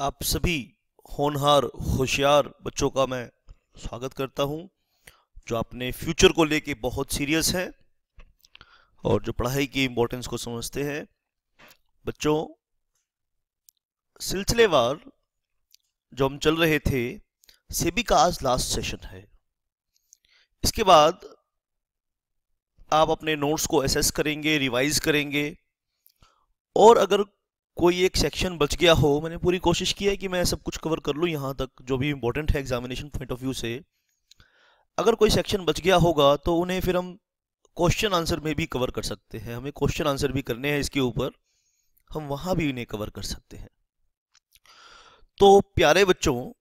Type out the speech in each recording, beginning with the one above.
आप सभी होनहार होशियार बच्चों का मैं स्वागत करता हूं, जो अपने फ्यूचर को लेके बहुत सीरियस हैं और जो पढ़ाई की इम्पोर्टेंस को समझते हैं। बच्चों, सिलसिलेवार जो हम चल रहे थे, सेबी का आज लास्ट सेशन है। इसके बाद आप अपने नोट्स को एसेस करेंगे, रिवाइज करेंगे, और अगर कोई एक सेक्शन बच गया हो, मैंने पूरी कोशिश की है कि मैं सब कुछ कवर कर लूँ यहाँ तक जो भी इम्पोर्टेंट है एग्जामिनेशन पॉइंट ऑफ व्यू से। अगर कोई सेक्शन बच गया होगा तो उन्हें फिर हम क्वेश्चन आंसर में भी कवर कर सकते हैं। हमें क्वेश्चन आंसर भी करने हैं इसके ऊपर, हम वहाँ भी इन्हें कवर कर सकते हैं। तो प्यारे बच्चों,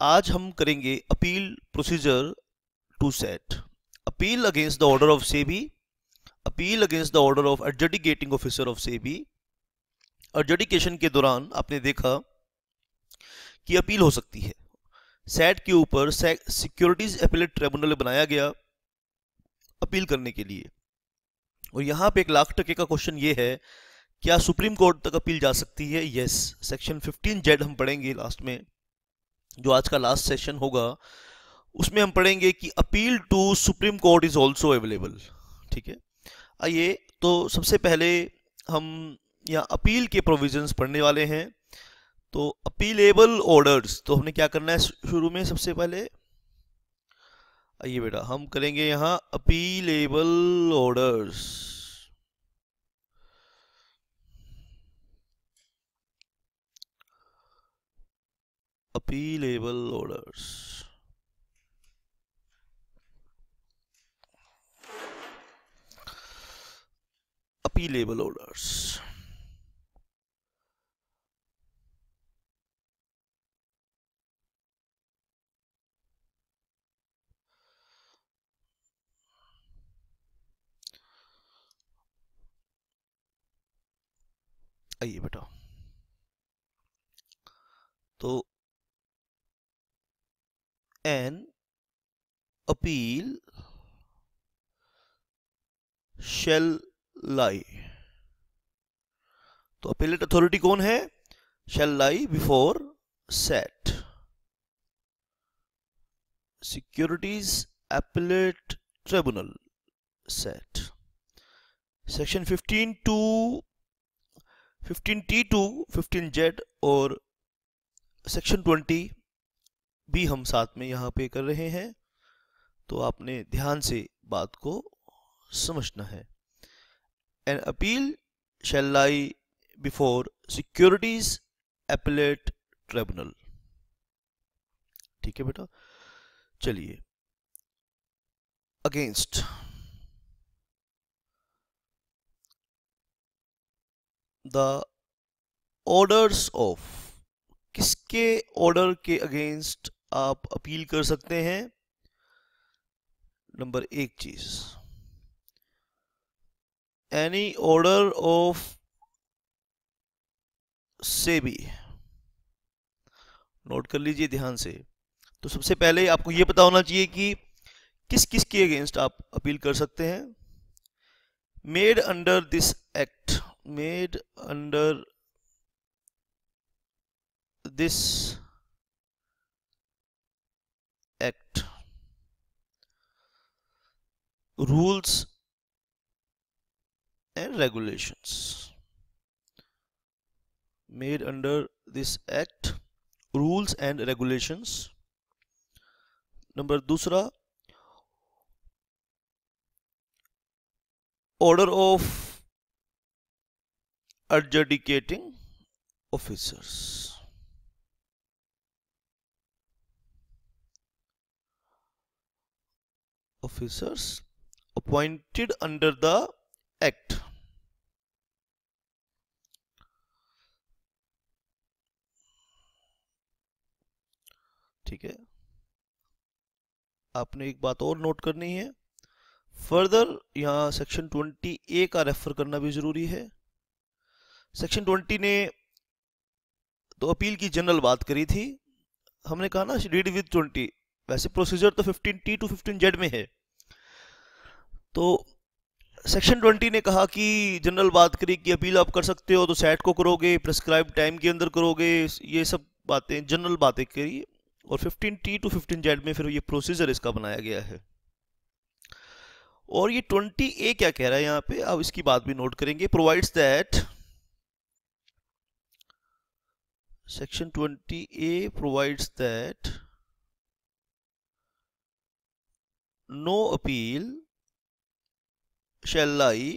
आज हम करेंगे appeal procedure to SAT, appeal against the order of SEBI, appeal against the order of adjudicating officer of SEBI. Adjudication के दौरान आपने देखा कि अपील हो सकती है। सेट के ऊपर सिक्योरिटीज अपीलेट ट्रिब्यूनल बनाया गया अपील करने के लिए, और यहाँ पे 1,00,000 का क्वेश्चन ये है, क्या सुप्रीम कोर्ट तक अपील जा सकती है? यस। सेक्शन 15Z हम पढ़ेंगे लास्ट में, जो आज का लास्ट सेशन होगा, उसमें हम पढ़ेंगे कि appeal to Supreme Court is also available. ठीक है, आइए तो सबसे पहले हम यहाँ अपील के प्रोविजंस पढ़ने वाले हैं। तो अपीलेबल ऑर्डर्स, तो हमने क्या करना है शुरू में? सबसे पहले आइए बेटा, हम करेंगे यहाँ appealable orders. Appealable orders, appealable orders. आइए बेटा, तो एन अपील शेल लाई, तो अपीलेट अथॉरिटी कौन है? Shall lie before SAT, securities appellate tribunal SAT. Section 15 to 15T to 15Z और सेक्शन 20 भी हम साथ में यहाँ पे कर रहे हैं, तो आपने ध्यान से बात को समझना है। An appeal shall lie before securities appellate tribunal. ठीक है बेटा, चलिए। अगेंस्ट द ऑर्डर्स ऑफ, किसके ऑर्डर के अगेंस्ट आप अपील कर सकते हैं? नंबर एक चीज, any order of SEBI. Note कर लीजिए ध्यान से। तो सबसे पहले आपको यह पता होना चाहिए कि किस किस के अगेंस्ट आप अपील कर सकते हैं। Made under this act, made under this act, rules and regulations, made under this act, rules and regulations। Number दूसरा, order of adjudicating officers, officers appointed under the act। ठीक है, आपने एक बात और नोट करनी है, फर्दर यहां सेक्शन 20A का रेफर करना भी जरूरी है। सेक्शन 20 ने तो अपील की जनरल बात करी थी, हमने कहा ना रीड विद 20, वैसे प्रोसीजर तो 15T टू 15Z में है। तो सेक्शन 20 ने कहा कि जनरल बात करी कि अपील आप कर सकते हो तो सेट को करोगे, प्रिस्क्राइब टाइम के अंदर करोगे, ये सब बातें जनरल बातें करी। और 15T to 15Z में फिर ये प्रोसीजर इसका बनाया गया है। और ये 20A क्या कह रहा है यहाँ पे, अब इसकी बात भी नोट करेंगे। Provides that, section 20A provides that no appeal shall lie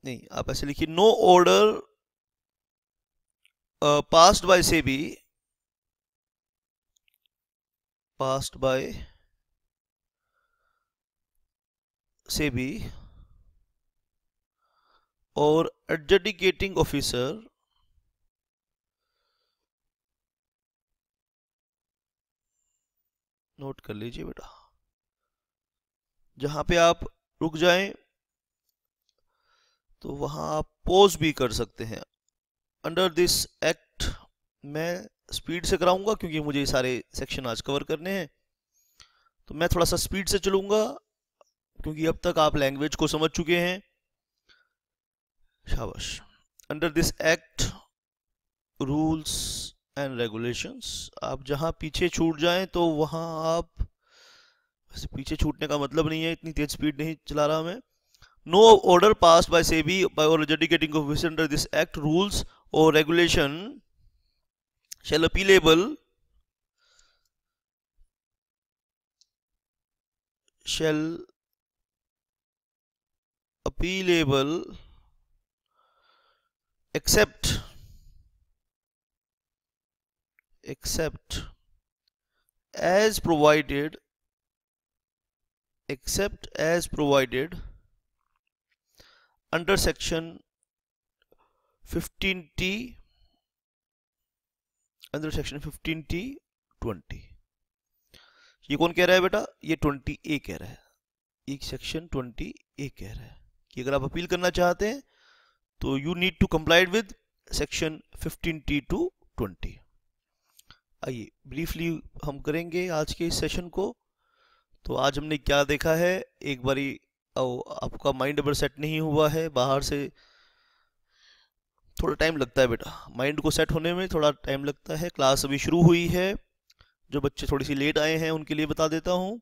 नहीं, आप ऐसे लिखिए, no order passed by SEBI और adjudicating officer नोट कर लीजिए बेटा, जहां पे आप रुक जाएं तो वहां आप पॉज भी कर सकते हैं। अंडर दिस एक्ट, मैं स्पीड से कराऊंगा क्योंकि मुझे ये सारे सेक्शन आज कवर करने हैं, तो मैं थोड़ा सा स्पीड से चलूंगा क्योंकि अब तक आप लैंग्वेज को समझ चुके हैं। शाबाश। Under this act rules and regulations, आप जहां पीछे छूट जाएं तो वहां आप, वैसे पीछे छूटने का मतलब नहीं है, इतनी तेज स्पीड नहीं चला रहा मैं। No order passed by SEBI or adjudicating officer under this act, rules or regulation shall appealable except as provided under section 15T 20। ये कौन कह रहा है बेटा, ये 20A कह रहा है, ये सेक्शन 20A कह रहा है कि अगर आप अपील करना चाहते हैं तो you need to comply with section 15T to 20। आइए ब्रीफली हम करेंगे आज के इस सेशन को। तो आज हमने क्या देखा है, एक बारी आपका माइंड अगर सेट नहीं हुआ है, बाहर से थोड़ा टाइम लगता है बेटा, माइंड को सेट होने में थोड़ा टाइम लगता है। क्लास अभी शुरू हुई है, जो बच्चे थोड़ी सी लेट आए हैं उनके लिए बता देता हूँ।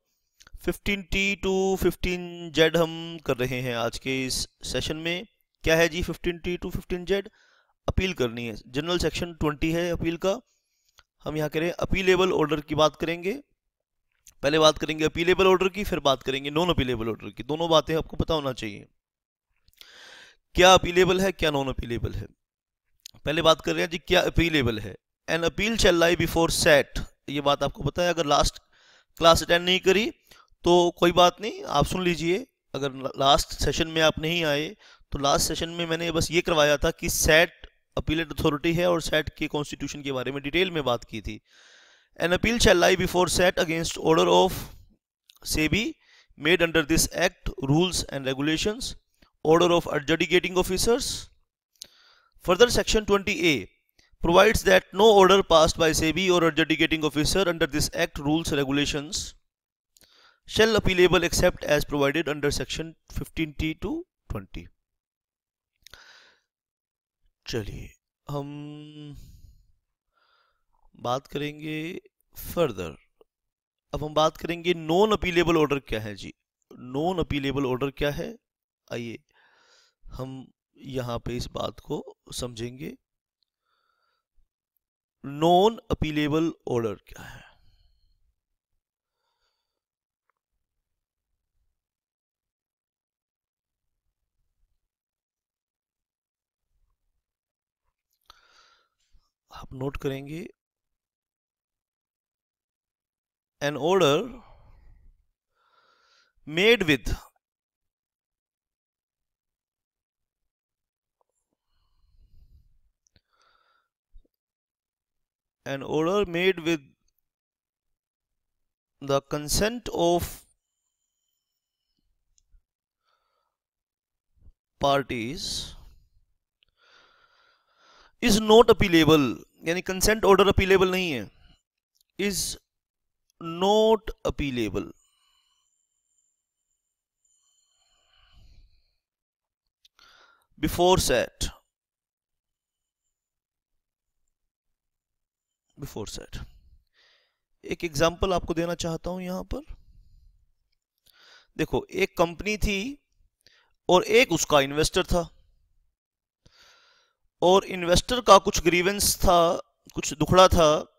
15T to 15Z हम कर रहे हैं आज के इस सेशन में। क्या है जी 15T to 15Z? अपील करनी है। जनरल सेक्शन 20 है अपील का। हम यहाँ करें अपीलेबल ऑर्डर की बात करेंगे। पहले बात करेंगे अपीलेबल ऑर्डर की, फिर बात करेंगे नॉन अपीलेबल ऑर्डर की। दोनों बातें आपको पता होना चाहिए, क्या अपीलेबल है क्या नॉन अपीलेबल है। पहले बात कर रहे हैं जी क्या अपीलेबल है। An appeal shall lie before SAT, ये बात आपको पता है। अगर लास्ट क्लास अटेंड नहीं करी तो कोई बात नहीं, आप सुन लीजिए। अगर लास्ट सेशन में आप नहीं आए तो लास्ट सेशन में मैंने बस ये करवाया था कि सेट अपीलेट अथॉरिटी है और सेट के कॉन्स्टिट्यूशन के बारे में डिटेल में बात की थी। An appeal shall lie before SET against order of SEBI made under this act, rules and regulations, order of adjudicating officers. Further, section 20A provides that no order passed by SEBI or adjudicating officer under this act, rules, regulations shall appealable except as provided under section 15T to 20। चलिए हम बात करेंगे further. अब हम बात करेंगे non appealable order क्या है जी। नॉन अपीलेबल ऑर्डर क्या है, आइए हम यहां पे इस बात को समझेंगे। नॉन अपीलेबल ऑर्डर क्या है। आप नोट करेंगे, an order made with the consent of parties is not appealable, यानी कंसेंट ऑर्डर अपीलेबल नहीं है। is not appealable. Before set. एक एग्जांपल आपको देना चाहता हूं यहां पर। देखो, एक कंपनी थी और एक उसका इन्वेस्टर था, और इन्वेस्टर का कुछ ग्रीवेंस था, कुछ दुखड़ा था।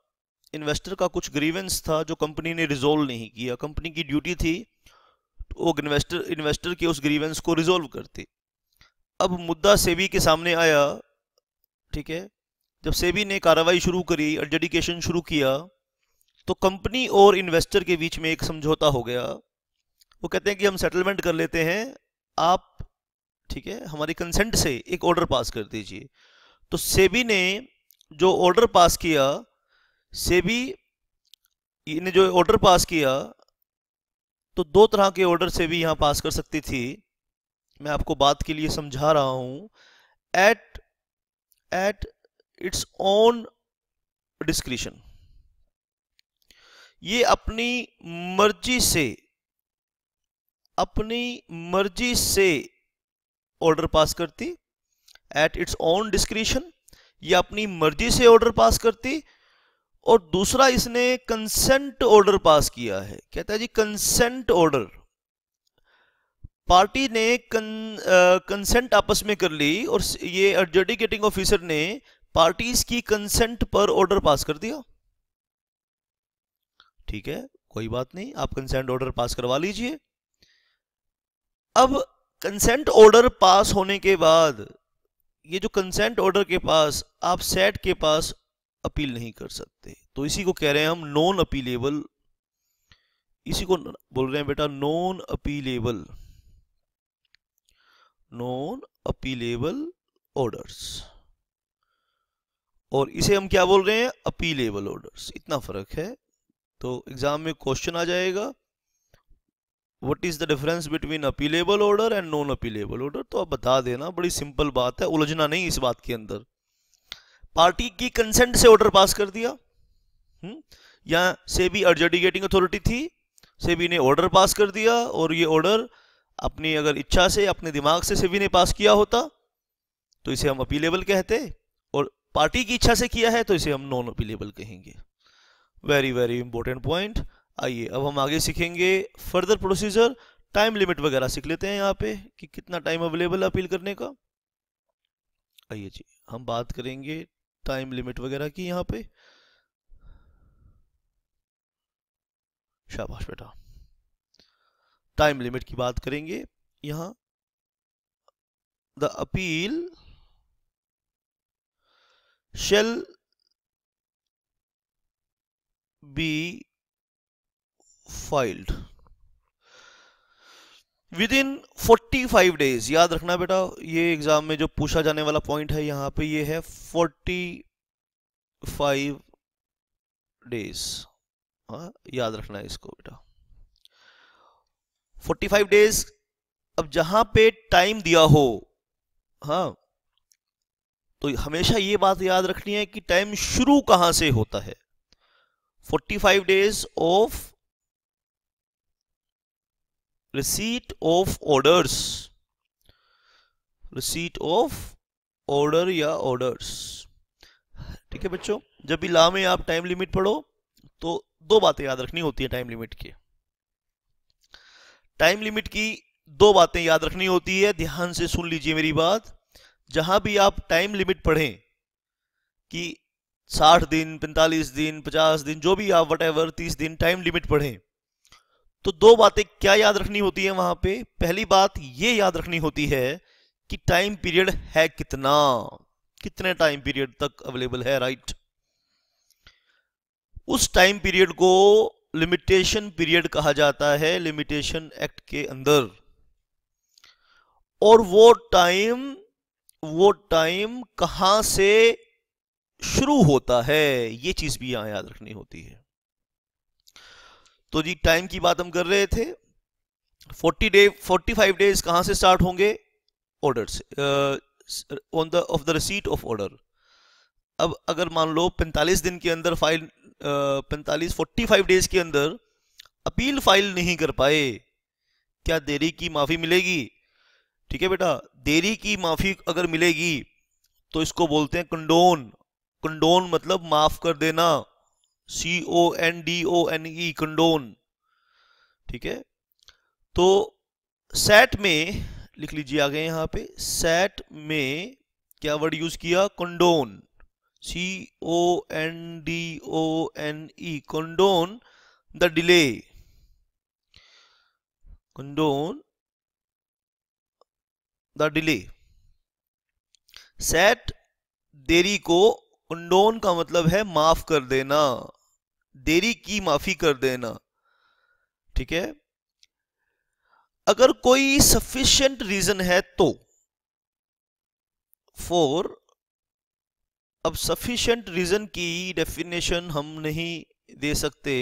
इन्वेस्टर का कुछ ग्रीवेंस था जो कंपनी ने रिजोल्व नहीं किया। कंपनी की ड्यूटी थी वो इन्वेस्टर के उस ग्रीवेंस को रिजोल्व करती। अब मुद्दा सेबी के सामने आया, ठीक है। जब सेबी ने कार्रवाई शुरू करी, एडजुडिकेशन शुरू किया, तो कंपनी और इन्वेस्टर के बीच में एक समझौता हो गया। वो कहते हैं कि हम सेटलमेंट कर लेते हैं, आप, ठीक है, हमारी कंसेंट से एक ऑर्डर पास कर दीजिए। तो सेबी ने जो ऑर्डर पास किया, तो दो तरह के ऑर्डर सेबी यहां पास कर सकती थी। मैं आपको बात के लिए समझा रहा हूं। एट इट्स ओन डिस्क्रिशन, ये अपनी मर्जी से ऑर्डर पास करती। एट इट्स ओन डिस्क्रिशन, ये अपनी मर्जी से ऑर्डर पास करती। और दूसरा, इसने कंसेंट ऑर्डर पास किया है। कहता है जी कंसेंट ऑर्डर, पार्टी ने कंसेंट आपस में कर ली और ये एडजुडिकेटिंग ऑफिसर ने पार्टीज की कंसेंट पर ऑर्डर पास कर दिया। ठीक है, कोई बात नहीं, आप कंसेंट ऑर्डर पास करवा लीजिए। अब कंसेंट ऑर्डर पास होने के बाद, ये जो कंसेंट ऑर्डर के पास आप सेट के पास अपील नहीं कर सकते, तो इसी को कह रहे हैं हम नॉन अपीलेबल। इसी को बोल रहे हैं बेटा नॉन अपीलेबल ऑर्डर्स, और इसे हम क्या बोल रहे हैं, अपीलेबल ऑर्डर्स। इतना फर्क है। तो एग्जाम में क्वेश्चन आ जाएगा, what is the difference between appealable order and non appealable order. तो आप बता देना, बड़ी सिंपल बात है, उलझना नहीं इस बात के अंदर। पार्टी की कंसेंट से ऑर्डर पास कर दिया, यहां सेबी एडजुडिकेटिंग अथॉरिटी थी, सेबी ने ऑर्डर पास कर दिया, और ये ऑर्डर अपनी अगर इच्छा से, अपने दिमाग से सेबी ने पास किया होता तो इसे हम अपीलेबल कहते, और पार्टी की इच्छा से किया है तो इसे हम नॉन अपीलेबल कहेंगे। Very very important point. आइए अब हम आगे सीखेंगे फर्दर प्रोसीजर। टाइम लिमिट वगैरह सीख लेते हैं यहाँ पे कि कितना टाइम अवेलेबल है अपील करने का। आइए जी, हम बात करेंगे टाइम लिमिट वगैरह की यहाँ पे। शाबाश बेटा, टाइम लिमिट की बात करेंगे यहां। The appeal shall be filed within 45 days। याद रखना बेटा, ये एग्जाम में जो पूछा जाने वाला पॉइंट है यहाँ पे ये है 45 डेज। हाँ, याद रखना है इसको बेटा, 45 डेज। अब जहां पे टाइम दिया हो, हाँ, तो हमेशा ये बात याद रखनी है कि टाइम शुरू कहां से होता है। 45 days of receipt of orders, receipt of order या ऑर्डर्स। ठीक है बच्चों, जब भी लॉ में आप टाइम लिमिट पढ़ो तो दो बातें याद रखनी होती है टाइम लिमिट की। टाइम लिमिट की दो बातें याद रखनी होती है, ध्यान से सुन लीजिए मेरी बात। जहां भी आप टाइम लिमिट पढ़ें कि 60 दिन, 45 दिन, 50 दिन, जो भी आप वटएवर 30 दिन टाइम लिमिट पढ़ें, तो दो बातें क्या याद रखनी होती है वहां पे। पहली बात ये याद रखनी होती है कि टाइम पीरियड है कितना, कितने टाइम पीरियड तक अवेलेबल है, राइट। उस टाइम पीरियड को लिमिटेशन पीरियड कहा जाता है लिमिटेशन एक्ट के अंदर। और वो टाइम कहां से शुरू होता है, ये चीज भी यहां याद रखनी होती है। तो जी टाइम की बात हम कर रहे थे। 45 डेज कहां से स्टार्ट होंगे, ऑर्डर से, of the receipt of order. अब अगर मान लो 45 दिन के अंदर फाइल 45 डेज के अंदर अपील फाइल नहीं कर पाए, क्या देरी की माफी मिलेगी? ठीक है बेटा, देरी की माफी अगर मिलेगी तो इसको बोलते हैं कंडोन। कंडोन मतलब माफ कर देना, CONDONE, कंडोन। ठीक है, तो सेट में लिख लीजिए आगे, यहां पे सेट में क्या वर्ड यूज किया? Condone, CONDONE, condone the delay, condone the delay. Set देरी को, कंडोन का मतलब है माफ कर देना, देरी की माफी कर देना। ठीक है, अगर कोई सफिशिएंट रीजन है तो, फॉर, अब सफिशिएंट रीजन की डेफिनेशन हम नहीं दे सकते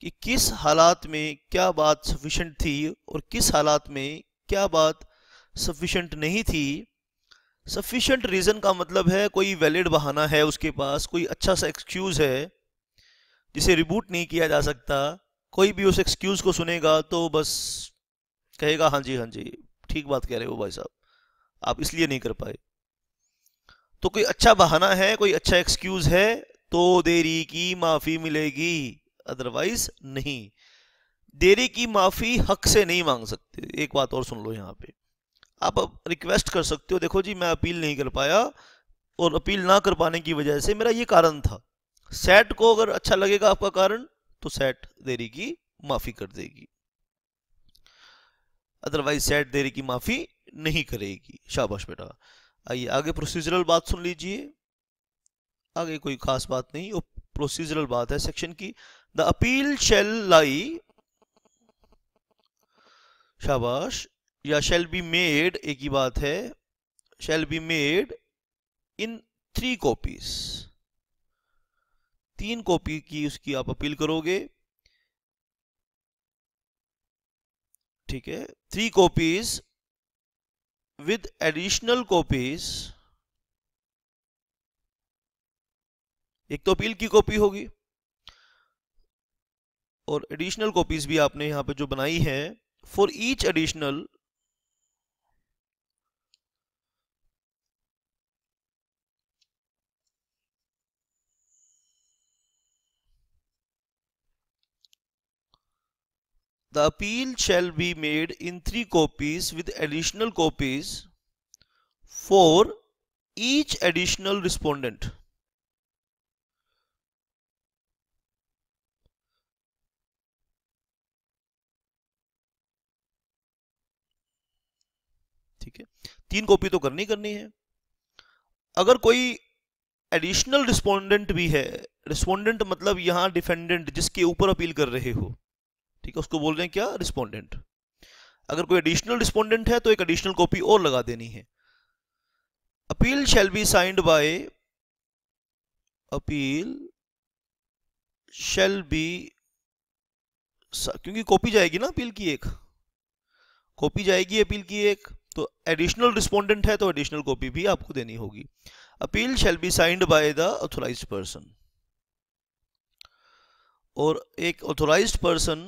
कि किस हालात में क्या बात सफिशिएंट थी और किस हालात में क्या बात सफिशिएंट नहीं थी। सफिशिएंट रीजन का मतलब है कोई वैलिड बहाना है उसके पास, कोई अच्छा सा एक्सक्यूज है जिसे रिबूट नहीं किया जा सकता। कोई भी उस एक्सक्यूज को सुनेगा तो बस कहेगा हाँ जी ठीक बात कह रहे हो भाई साहब, आप इसलिए नहीं कर पाए। तो कोई अच्छा बहाना है, कोई अच्छा एक्सक्यूज है तो देरी की माफी मिलेगी, अदरवाइज नहीं। देरी की माफी हक से नहीं मांग सकते। एक बात और सुन लो, यहाँ पे आप रिक्वेस्ट कर सकते हो, देखो जी मैं अपील नहीं कर पाया और अपील ना कर पाने की वजह से मेरा ये कारण था। सेट को अगर अच्छा लगेगा आपका कारण तो सेट देरी की माफी कर देगी, अदरवाइज सेट देरी की माफी नहीं करेगी। शाबाश बेटा। आइए आगे प्रोसीजरल बात सुन लीजिए। आगे कोई खास बात नहीं, वो प्रोसीजरल बात है सेक्शन की। द अपील शेल लाई, शाबाश, या शेल बी मेड, एक ही बात है, shall be made in 3 copies, 3 copy की उसकी आप अपील करोगे। ठीक है, 3 कॉपीज विद एडिशनल कॉपीज, एक तो अपील की कॉपी होगी और एडिशनल कॉपीज भी आपने यहां पे जो बनाई है, for each additional, the appeal shall be made in 3 copies with additional copies for each additional respondent। ठीक है, 3 कॉपी तो करनी है। अगर कोई एडिशनल रिस्पोंडेंट भी है, रिस्पोंडेंट मतलब यहां डिफेंडेंट जिसके ऊपर अपील कर रहे हो, ठीक है, उसको बोल रहे हैं क्या? रिस्पोंडेंट। अगर कोई एडिशनल रिस्पोंडेंट है तो एक एडिशनल कॉपी और लगा देनी है। Appeal shall be signed bye, appeal shall B, क्योंकि कॉपी जाएगी ना अपील की, एक कॉपी जाएगी अपील की एक, तो एडिशनल रिस्पोंडेंट है तो एडिशनल कॉपी भी आपको देनी होगी। Appeal shall be signed by the authorised person, और एक ऑथोराइज्ड पर्सन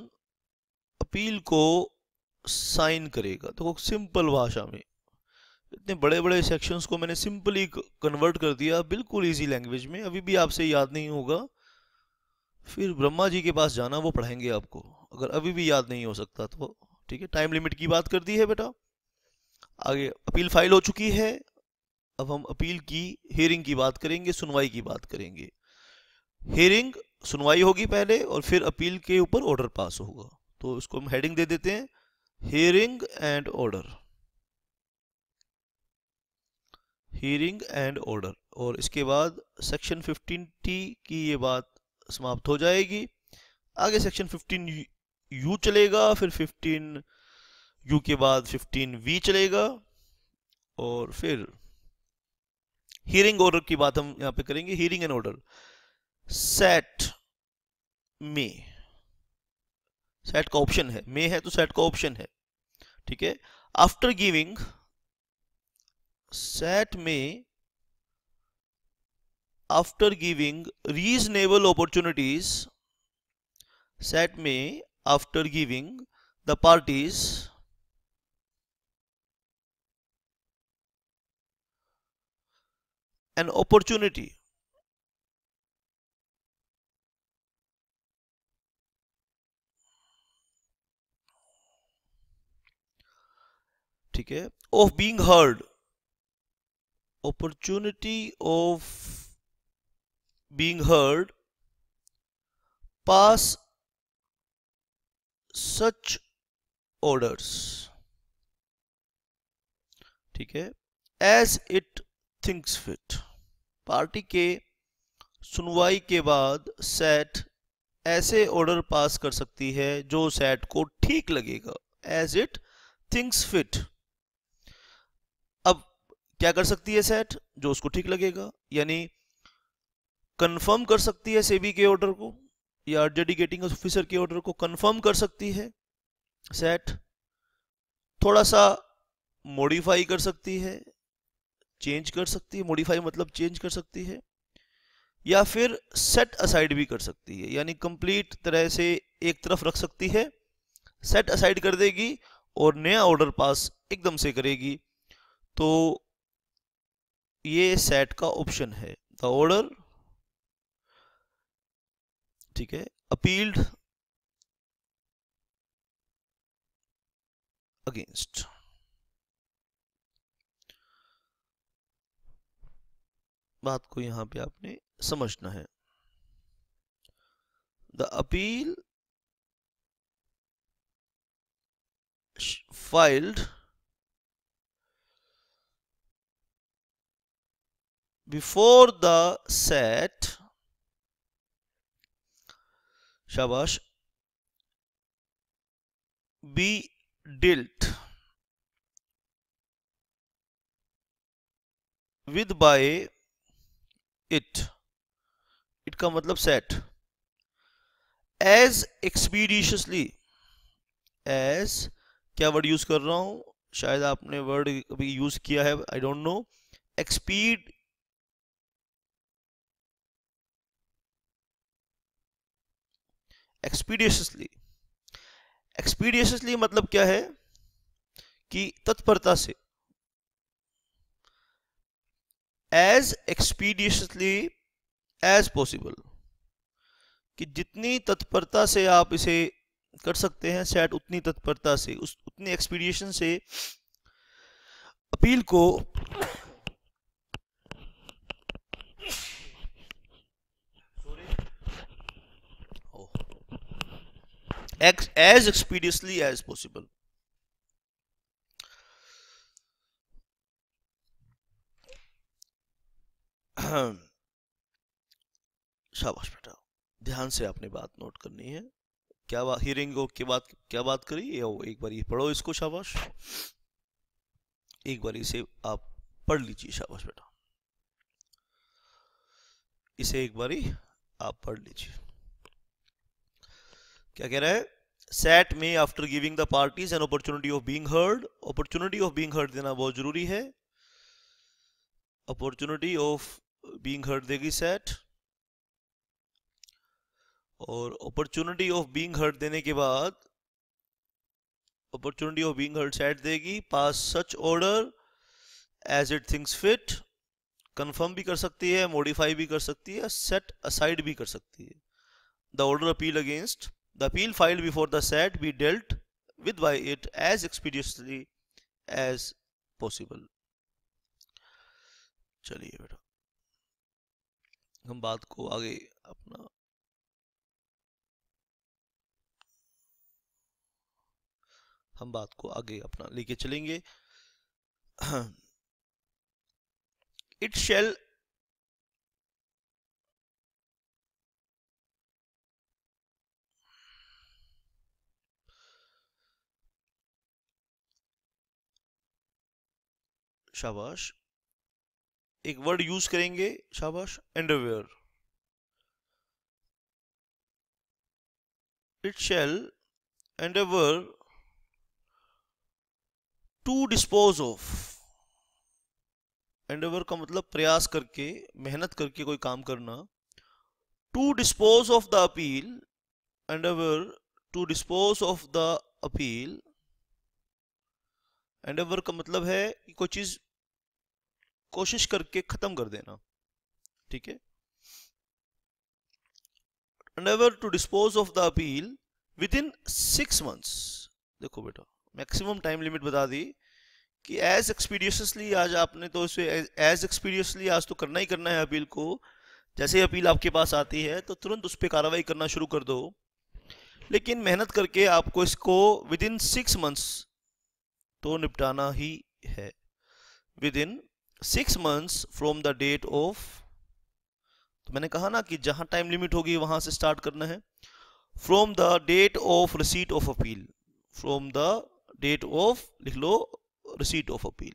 अपील को साइन करेगा। तो सिंपल भाषा में, इतने बड़े बड़े सेक्शंस को मैंने सिंपली कन्वर्ट कर दिया, बिल्कुल इजी लैंग्वेज में। अभी भी आपसे याद नहीं होगा, फिर ब्रह्मा जी के पास जाना, वो पढ़ाएंगे आपको, अगर अभी भी याद नहीं हो सकता तो। ठीक है, टाइम लिमिट की बात कर दी है बेटा। आगे अपील फाइल हो चुकी है, अब हम अपील की हियरिंग की बात करेंगे, सुनवाई की बात करेंगे। हियरिंग, सुनवाई होगी पहले और फिर अपील के ऊपर ऑर्डर पास होगा। तो इसको हम हेडिंग दे देते हैं, hearing and order, hearing and order. और इसके बाद सेक्शन 15T की ये बात समाप्त हो जाएगी। आगे सेक्शन 15U चलेगा, फिर 15U के बाद 15V चलेगा, और फिर हियरिंग ऑर्डर की बात हम यहां पे करेंगे। हियरिंग एंड ऑर्डर, सेट में, सेट का ऑप्शन है, में है तो सेट का ऑप्शन है। ठीक है, आफ्टर गिविंग, सेट में after giving reasonable opportunities, SAT may, after giving the parties an opportunity ठीक है of being heard, opportunity of being heard, pass such orders, ठीक है, as it thinks fit, party के सुनवाई के बाद सेट ऐसे ऑर्डर पास कर सकती है जो सेट को ठीक लगेगा, एज इट थिंक्स फिट। अब क्या कर सकती है सेट? जो उसको ठीक लगेगा, यानी कंफर्म कर सकती है सेबी के ऑर्डर को या एडजुडिकेटिंग ऑफिसर के ऑर्डर को कंफर्म कर सकती है सेट, थोड़ा सा मॉडिफाई कर सकती है, चेंज कर सकती है, मॉडिफाई मतलब चेंज कर सकती है, या फिर सेट असाइड भी कर सकती है, यानी कंप्लीट तरह से एक तरफ रख सकती है, सेट असाइड कर देगी और नया ऑर्डर पास एकदम से करेगी। तो ये सेट का ऑप्शन है, द ऑर्डर, ठीक है, अपील्ड अगेंस्ट। बात को यहां पे आपने समझना है। The appeal filed before the SAT, शाबाश, be dealt with by it, it का मतलब SAT, as expeditiously, as क्या वर्ड यूज कर रहा हूं, शायद आपने वर्ड अभी यूज किया है, आई डोंट नो, एक्सपीडियसली। एक्सपीडियसली मतलब क्या है कि तत्परता से, एज एक्सपीडियसली एज पॉसिबल, कि जितनी तत्परता से आप इसे कर सकते हैं सेट, उतनी तत्परता से, उतनी एक्सपीडिएशन से अपील को as expeditiously as possible। शाबाश बेटा, ध्यान से आपने बात नोट करनी है। क्या बात हियरिंग के बाद क्या बात करी, एक बार ये पढ़ो इसको, शाबाश, एक बार इसे आप पढ़ लीजिए, शाबाश बेटा, इसे एक बारी आप पढ़ लीजिए। क्या कह रहा है? सेट में after giving the parties an opportunity of being heard, opportunity of being heard देना बहुत जरूरी है, अपॉर्चुनिटी ऑफ बीइंग हर्ड देगी सेट, और अपॉर्चुनिटी ऑफ बीइंग हर्ड देने के बाद opportunity of being heard SAT देगी, pass such order as it thinks fit, confirm भी कर सकती है, मॉडिफाई भी कर सकती है, सेट असाइड भी कर सकती है। The order appeal against, the appeal filed before the SAT be dealt with by it as expeditiously as possible. चलिए बेटा, हम बात को आगे अपना लेके चलेंगे। इट शैल शाबाश, एक वर्ड यूज करेंगे, शाबाश, underwear. It shall endeavor to dispose of, endeavour का मतलब प्रयास करके, मेहनत करके कोई काम करना। To dispose of the appeal, endeavour to dispose of the appeal. Endeavour का मतलब है कि कोई चीज कोशिश करके खत्म कर देना, ठीक है। Endeavour to dispose of the appeal within 6 months। देखो बेटा, मैक्सिमम टाइम लिमिट बता दी कि एज एक्सपीडियसली, आज आपने तो इसे एज एक्सपीडियसली आज तो करना ही करना है अपील को। जैसे ही अपील आपके पास आती है तो तुरंत उस पर कार्रवाई करना शुरू कर दो, लेकिन मेहनत करके आपको इसको विद इन 6 months तो निपटाना ही है। Within 6 months from the date of, तो मैंने कहा ना कि जहां टाइम लिमिट होगी वहां से स्टार्ट करना है। From the date of receipt of appeal, from the date of, लिख लो, रिसीट ऑफ अपील।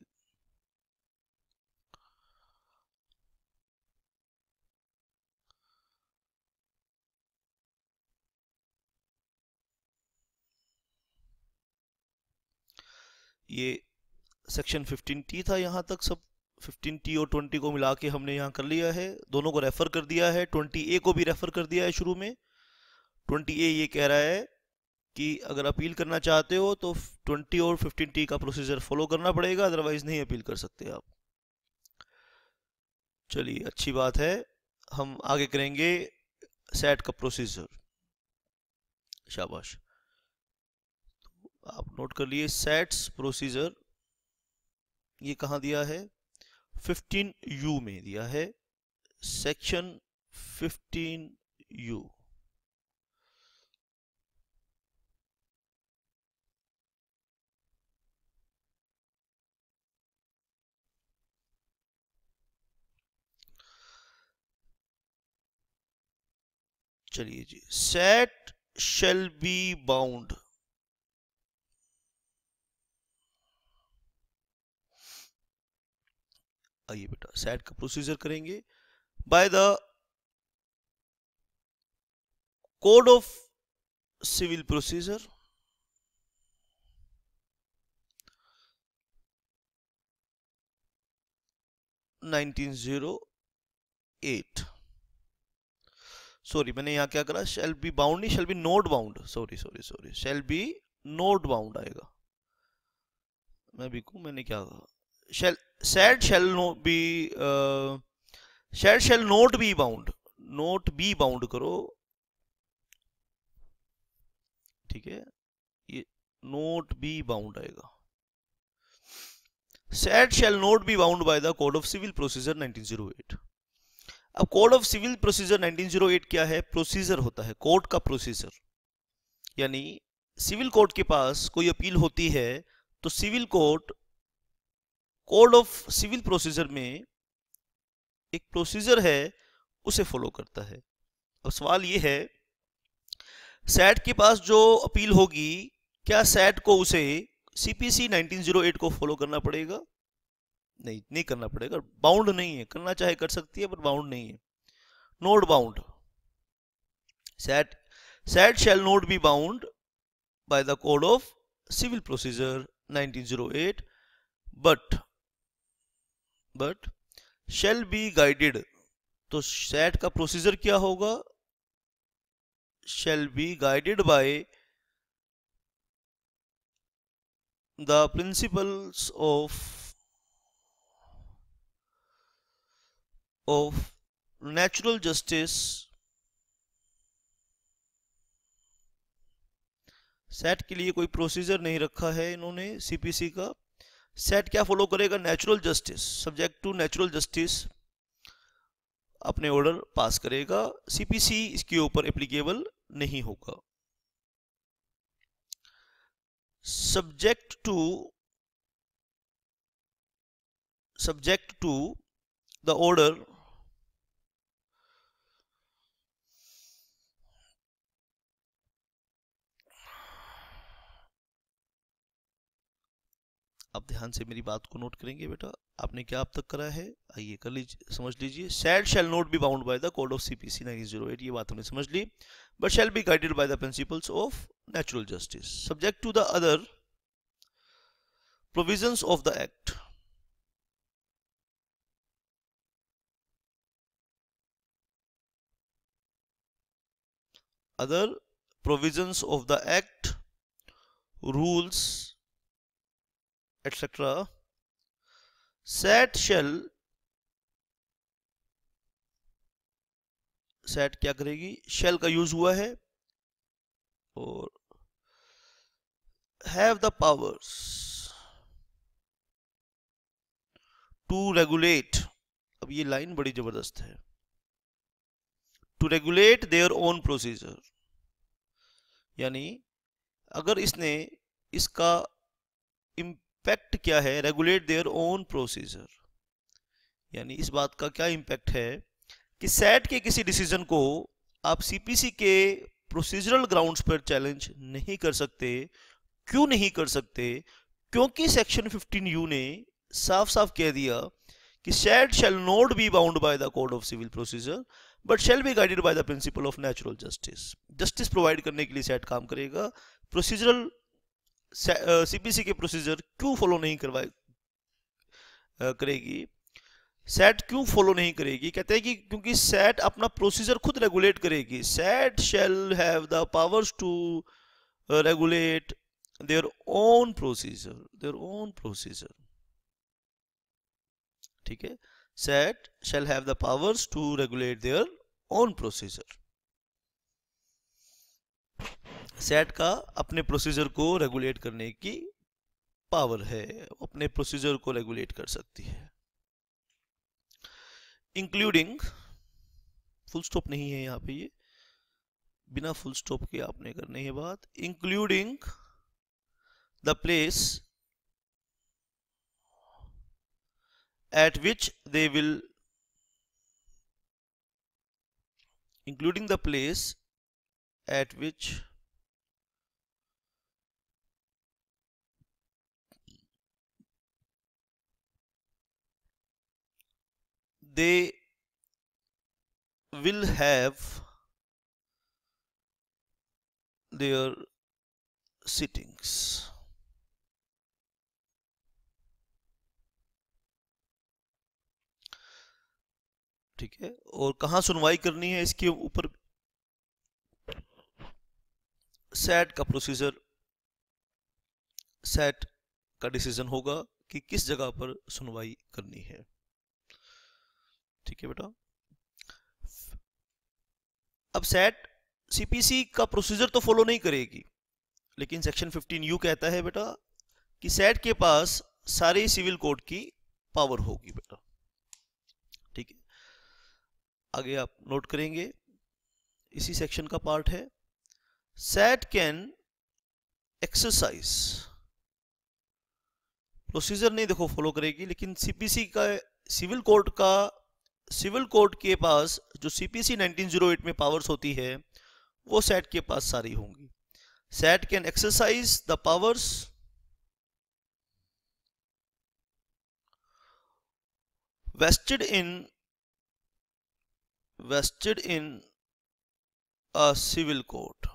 ये सेक्शन 15T था, यहां तक सब 15T और 20 को मिला के हमने यहां कर लिया है, दोनों को रेफर कर दिया है, 20A को भी रेफर कर दिया है शुरू में। 20A ये कह रहा है कि अगर अपील करना चाहते हो तो 20 और 15T का प्रोसीजर फॉलो करना पड़ेगा, अदरवाइज नहीं अपील कर सकते आप। चलिए, अच्छी बात है। हम आगे करेंगे सेट का प्रोसीजर। शाबाश, आप नोट कर लिए सेट्स प्रोसीजर। ये कहाँ दिया है? 15U में दिया है, सेक्शन 15U। चलिए जी, सेट शैल बी बाउंड। आइए बेटा, सेट का प्रोसीजर करेंगे by the code of civil procedure, (1908). Sorry, मैंने यहां क्या करा, शैल बी बाउंड नहीं, shall be not bound, sorry, shall be not bound आएगा। मैं भी कहूं, मैंने क्या कहा, SAT shall not be, SAT shall not be bound, not be bound करो, ठीक है, ये नोट बी बाउंड आएगा। SAT shall not be bound by the code of civil procedure 1908। अब कोड ऑफ सिविल प्रोसीजर 1908 क्या है? प्रोसीजर होता है, कोर्ट का प्रोसीजर। यानी सिविल कोर्ट के पास कोई अपील होती है तो civil court code of civil procedure में एक प्रोसीजर है, उसे फॉलो करता है। अब सवाल ये है, सेट के पास जो अपील होगी, क्या सेट को उसे सीपीसी 1908 को फॉलो करना पड़ेगा? नहीं करना पड़ेगा, बाउंड नहीं है, करना चाहे कर सकती है पर बाउंड नहीं है, not bound. SAT shall not be bound by the code of civil procedure 1908 but shall be guided. तो सेट का प्रोसीजर क्या होगा? Shall be guided by the principles of natural justice। SAT के लिए कोई प्रोसीजर नहीं रखा है इन्होंने सीपीसी का। सेट क्या फॉलो करेगा? Natural justice, subject to natural justice अपने ऑर्डर पास करेगा, सीपीसी इसके ऊपर एप्लीकेबल नहीं होगा। सब्जेक्ट टू द ऑर्डर आप ध्यान से मेरी बात को नोट करेंगे बेटा, आपने क्या अब तक करा है, आइए कर लीजिए, समझ लीजिए। SAT shall not be bound by the code of CPC 1908, ये बात हमने समझ ली, but shall be guided by the principles of natural justice, subject to the other provisions of the act. other provisions of the act, rules, etc. SAT क्या करेगी, shall का use हुआ है, और have the powers to regulate, अब ये line बड़ी जबरदस्त है, to regulate their own procedure, यानी अगर इसने, इसका इम्पैक्ट क्या है, रेगुलेट देयर ओन प्रोसीजर, यानी इस बात का क्या इम्पैक्ट है कि सैट के किसी डिसीजन को आप सीपीसी के प्रोसीजरल ग्राउंड्स पर चैलेंज नहीं कर सकते। क्यों नहीं कर सकते? क्योंकि सेक्शन 15U ने साफ साफ कह दिया कि SAT shall not be bound by the code of civil procedure but shall be guided by the principle of natural justice. Justice provide करने के लिए सैट काम करेगा। प्रोसीजरल सीपीसी के प्रोसीजर क्यों फॉलो नहीं करेगी, सैट क्यों फॉलो नहीं करेगी? कहते हैं कि क्योंकि सैट अपना प्रोसीजर खुद रेगुलेट करेगी। SAT shall have the powers to regulate their own procedure, ठीक है। SAT shall have the powers to regulate their own procedure. SAT का अपने प्रोसीजर को रेगुलेट करने की पावर है, अपने प्रोसीजर को रेगुलेट कर सकती है। इंक्लूडिंग, फुल स्टॉप नहीं है यहाँ पे, ये बिना फुल स्टॉप के आपने करनी है बात। Including the place at which they will, including the place at which they will have their sittings। ठीक है, और कहाँ सुनवाई करनी है इसके ऊपर सैट का प्रोसीजर, सैट का डिसीजन होगा कि किस जगह पर सुनवाई करनी है। ठीक है बेटा। अब सैट सीपीसी का प्रोसीजर तो फॉलो नहीं करेगी, लेकिन सेक्शन 15U कहता है बेटा कि सैट के पास सारे सिविल कोड की पावर होगी बेटा। ठीक है, आगे आप नोट करेंगे, इसी सेक्शन का पार्ट है। सैट कैन एक्सरसाइज, प्रोसीजर नहीं देखो फॉलो करेगी, लेकिन सीपीसी का सिविल कोड के पास जो सीपीसी 1908 में पावर्स होती है वो सैट के पास सारी होंगी। SAT can exercise the powers vested in a civil court,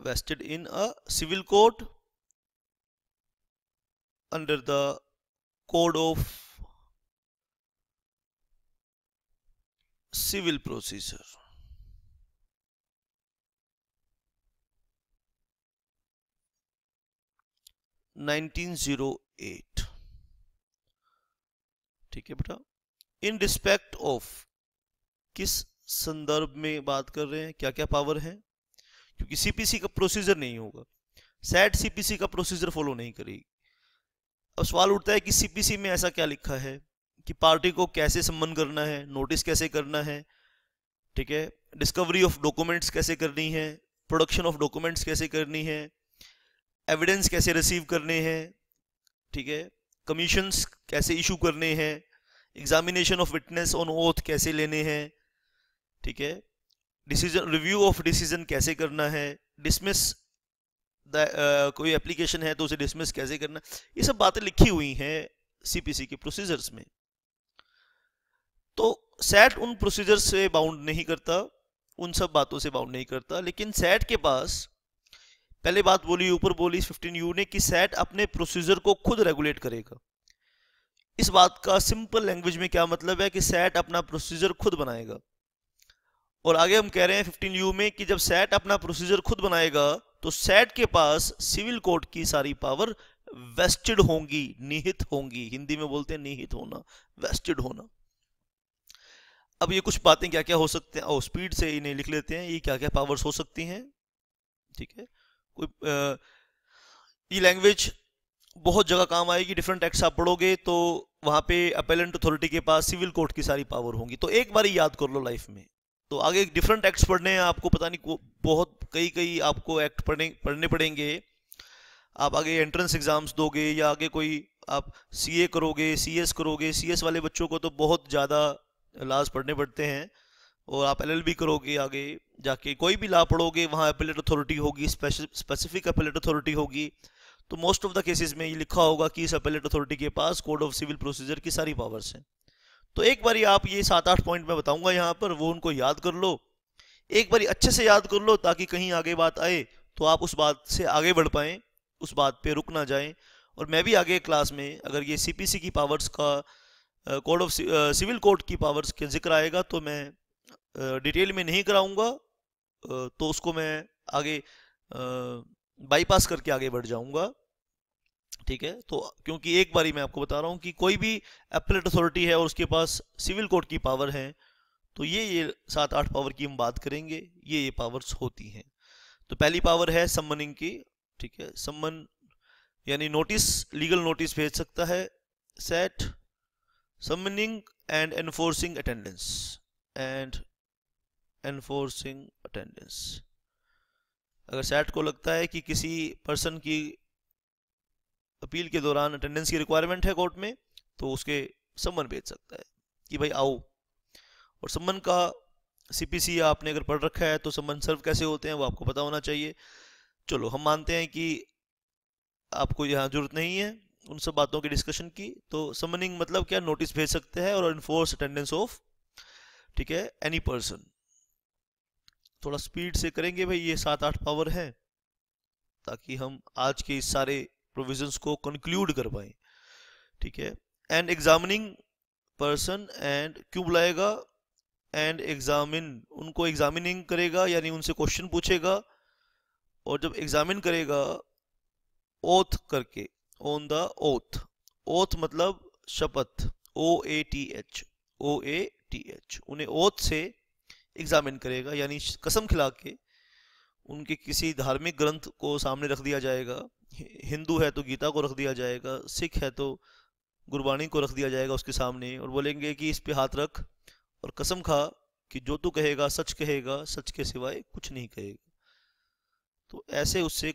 vested in a civil court under the code of civil procedure। (1908) ठीक है बेटा। इन रिस्पेक्ट ऑफ, किस संदर्भ में बात कर रहे हैं, क्या क्या पावर है? क्योंकि सीपीसी का प्रोसीजर नहीं होगा, सैट सीपीसी का प्रोसीजर फॉलो नहीं करेगी। अब सवाल उठता है कि सीपीसी में ऐसा क्या लिखा है कि पार्टी को कैसे सम्मन करना है, नोटिस कैसे करना है, ठीक है, डिस्कवरी ऑफ डॉक्यूमेंट्स कैसे करनी है, प्रोडक्शन ऑफ डॉक्यूमेंट्स कैसे करनी है, एविडेंस कैसे रिसीव करने हैं, ठीक है, कमीशंस कैसे इशू करने हैं, examination of witness on oath कैसे लेने हैं, ठीक है, डिसीजन, रिव्यू ऑफ डिसीजन कैसे करना है, डिसमिस कोई एप्लीकेशन है तो उसे डिसमिस कैसे करना, ये सब बातें लिखी हुई हैं सीपीसी के प्रोसीजर्स में। तो सैट उन प्रोसीजर से बाउंड नहीं करता, उन सब बातों से बाउंड नहीं करता, लेकिन सैट के पास पहले बात बोली, ऊपर बोली 15U ने कि सैट अपने प्रोसीजर को खुद रेगुलेट करेगा। इस बात का सिंपल लैंग्वेज में क्या मतलब है कि सेट अपना प्रोसीजर खुद बनाएगा। और आगे हम कह रहे हैं 15U में कि जब सेट अपना प्रोसीजर खुद बनाएगा तो सेट के पास सिविल कोड की सारी पावर वेस्टेड होंगी, निहित होंगी। हिंदी में बोलते हैं निहित होना, वेस्टेड होना। अब ये कुछ बातें क्या क्या हो सकते हैं, और स्पीड से इन्हें लिख लेते हैं, ये क्या क्या पावर्स हो सकती हैं। ठीक है, ये लैंग्वेज बहुत जगह काम आएगी। डिफरेंट एक्ट्स आप पढ़ोगे तो वहां पे अपेलेंट अथॉरिटी के पास सिविल कोर्ट की सारी पावर होंगी। तो एक बार ही याद कर लो लाइफ में। तो आगे डिफरेंट एक्ट्स पढ़ने हैं आपको, पता नहीं बहुत कई आपको एक्ट पढ़ने पड़ेंगे। आप आगे एंट्रेंस एग्जाम्स दोगे या आगे कोई आप सीए करोगे, सीएस करोगे। सीएस वाले बच्चों को तो बहुत ज़्यादा लॉज पढ़ने पड़ते हैं। और आप एलएलबी करोगे, आगे जाके कोई भी लॉ पढ़ोगे वहाँ अपेलेट अथॉरिटी होगी, स्पेसिफिक अपेलेट अथॉरिटी होगी। तो मोस्ट ऑफ द केसेस में ये लिखा होगा कि इस अपेलेट अथॉरिटी के पास कोड ऑफ सिविल प्रोसीजर की सारी पावर्स हैं। तो एक बारी आप ये 7-8 पॉइंट मैं बताऊंगा यहाँ पर, वो उनको याद कर लो, एक बारी अच्छे से याद कर लो, ताकि कहीं आगे बात आए तो आप उस बात से आगे बढ़ पाएं, उस बात पे रुक ना जाएं। और मैं भी आगे क्लास में अगर ये सीपीसी की पावर्स का कोड ऑफ सिविल कोड की पावर्स के जिक्र आएगा तो मैं डिटेल में नहीं कराऊंगा, तो उसको मैं आगे बाईपास करके आगे बढ़ जाऊंगा। ठीक है, तो क्योंकि एक बारी मैं आपको बता रहा हूं कि कोई भी एपेलेट अथॉरिटी है और उसके पास सिविल कोड की पावर है, तो ये 7-8 पावर की हम बात करेंगे, ये पावर्स होती हैं। तो पहली पावर है समनिंग की। ठीक है, समन यानी नोटिस, लीगल नोटिस भेज सकता है set. Summoning and enforcing attendance, and enforcing attendance. अगर सेट को लगता है कि किसी पर्सन की अपील के दौरान अटेंडेंस की रिक्वायरमेंट है कोर्ट में, तो उसके सम्मन भेज सकता है कि भाई आओ। और सम्मन का सीपीसी आपने अगर पढ़ रखा है तो सम्मन सर्व कैसे होते हैं वो आपको पता होना चाहिए। चलो हम मानते हैं कि आपको यहाँ जरूरत नहीं है उन सब बातों की डिस्कशन की। तो समनिंग मतलब क्या, नोटिस भेज सकते हैं और इन्फोर्स अटेंडेंस ऑफ, ठीक है, एनी पर्सन। थोड़ा स्पीड से करेंगे भाई, ये 7-8 पावर है ताकि हम आज के इस सारे प्रोविजंस को कंक्लूड कर पाए। ठीक है, एंड एग्जामिनिंग पर्सन, एंड क्यों बुलाएगा, एंड एग्जामिन, उनको एग्जामिनिंग करेगा यानी उनसे क्वेश्चन पूछेगा। और जब एग्जामिन करेगा ओथ करके, ऑन द ओथ, ओथ मतलब शपथ, OATH, OATH, उन्हें ओथ से एग्जामिन करेगा यानी कसम खिला के उनके किसी धार्मिक ग्रंथ को सामने रख दिया जाएगा। हिंदू है तो गीता को रख दिया जाएगा, सिख है तो गुरबाणी को रख दिया जाएगा उसके सामने, और बोलेंगे कि इस पे हाथ रख और कसम खा कि जो तू कहेगा सच कहेगा, सच के सिवाय कुछ नहीं कहेगा। तो ऐसे उससे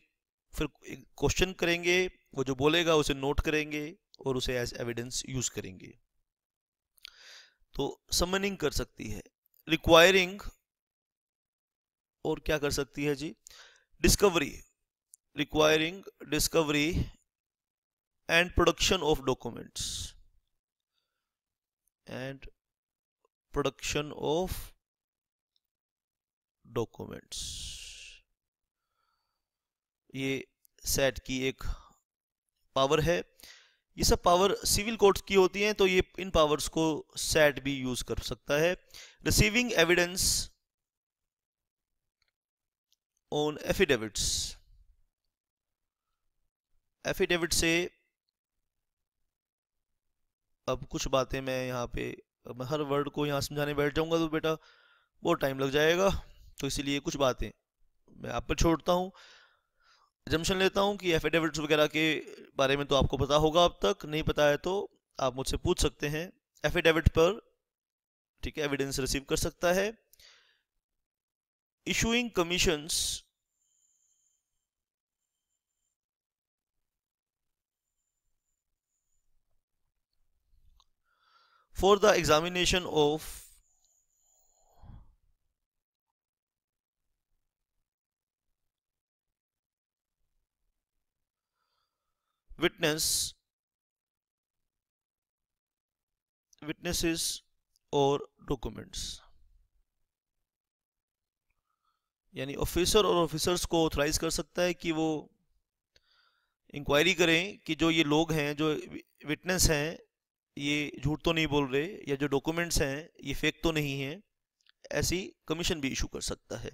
फिर क्वेश्चन करेंगे, वो जो बोलेगा उसे नोट करेंगे और उसे एज एविडेंस यूज करेंगे। तो समनिंग कर सकती है। रिक्वायरिंग, और क्या कर सकती है जी, discovery, requiring discovery and production of documents, and production of documents. ये सेट की एक पावर है। ये सब पावर सिविल कोर्ट्स की होती हैं, तो ये इन पावर्स को सेट भी यूज कर सकता है। Receiving evidence on affidavits, affidavit से अब कुछ बातें मैं यहाँ पे, मैं हर वर्ड को यहाँ समझाने बैठ जाऊंगा तो बेटा बहुत टाइम लग जाएगा, तो इसीलिए कुछ बातें मैं आप पर छोड़ता हूँ। जम्पशन लेता हूँ कि एफिडेविट्स वगैरह के बारे में तो आपको पता होगा, अब तक नहीं पता है तो आप मुझसे पूछ सकते हैं। एफिडेविट पर, ठीक है, एविडेंस रिसीव कर सकता है। Issuing commissions for the examination of witnesses और डॉक्यूमेंट्स। यानी ऑफिसर और ऑफिसर्स को ऑथराइज कर सकता है कि वो इंक्वायरी करें कि जो ये लोग हैं, जो विटनेस हैं, ये झूठ तो नहीं बोल रहे, या जो डॉक्यूमेंट्स हैं ये फेक तो नहीं है, ऐसी कमीशन भी इशू कर सकता है।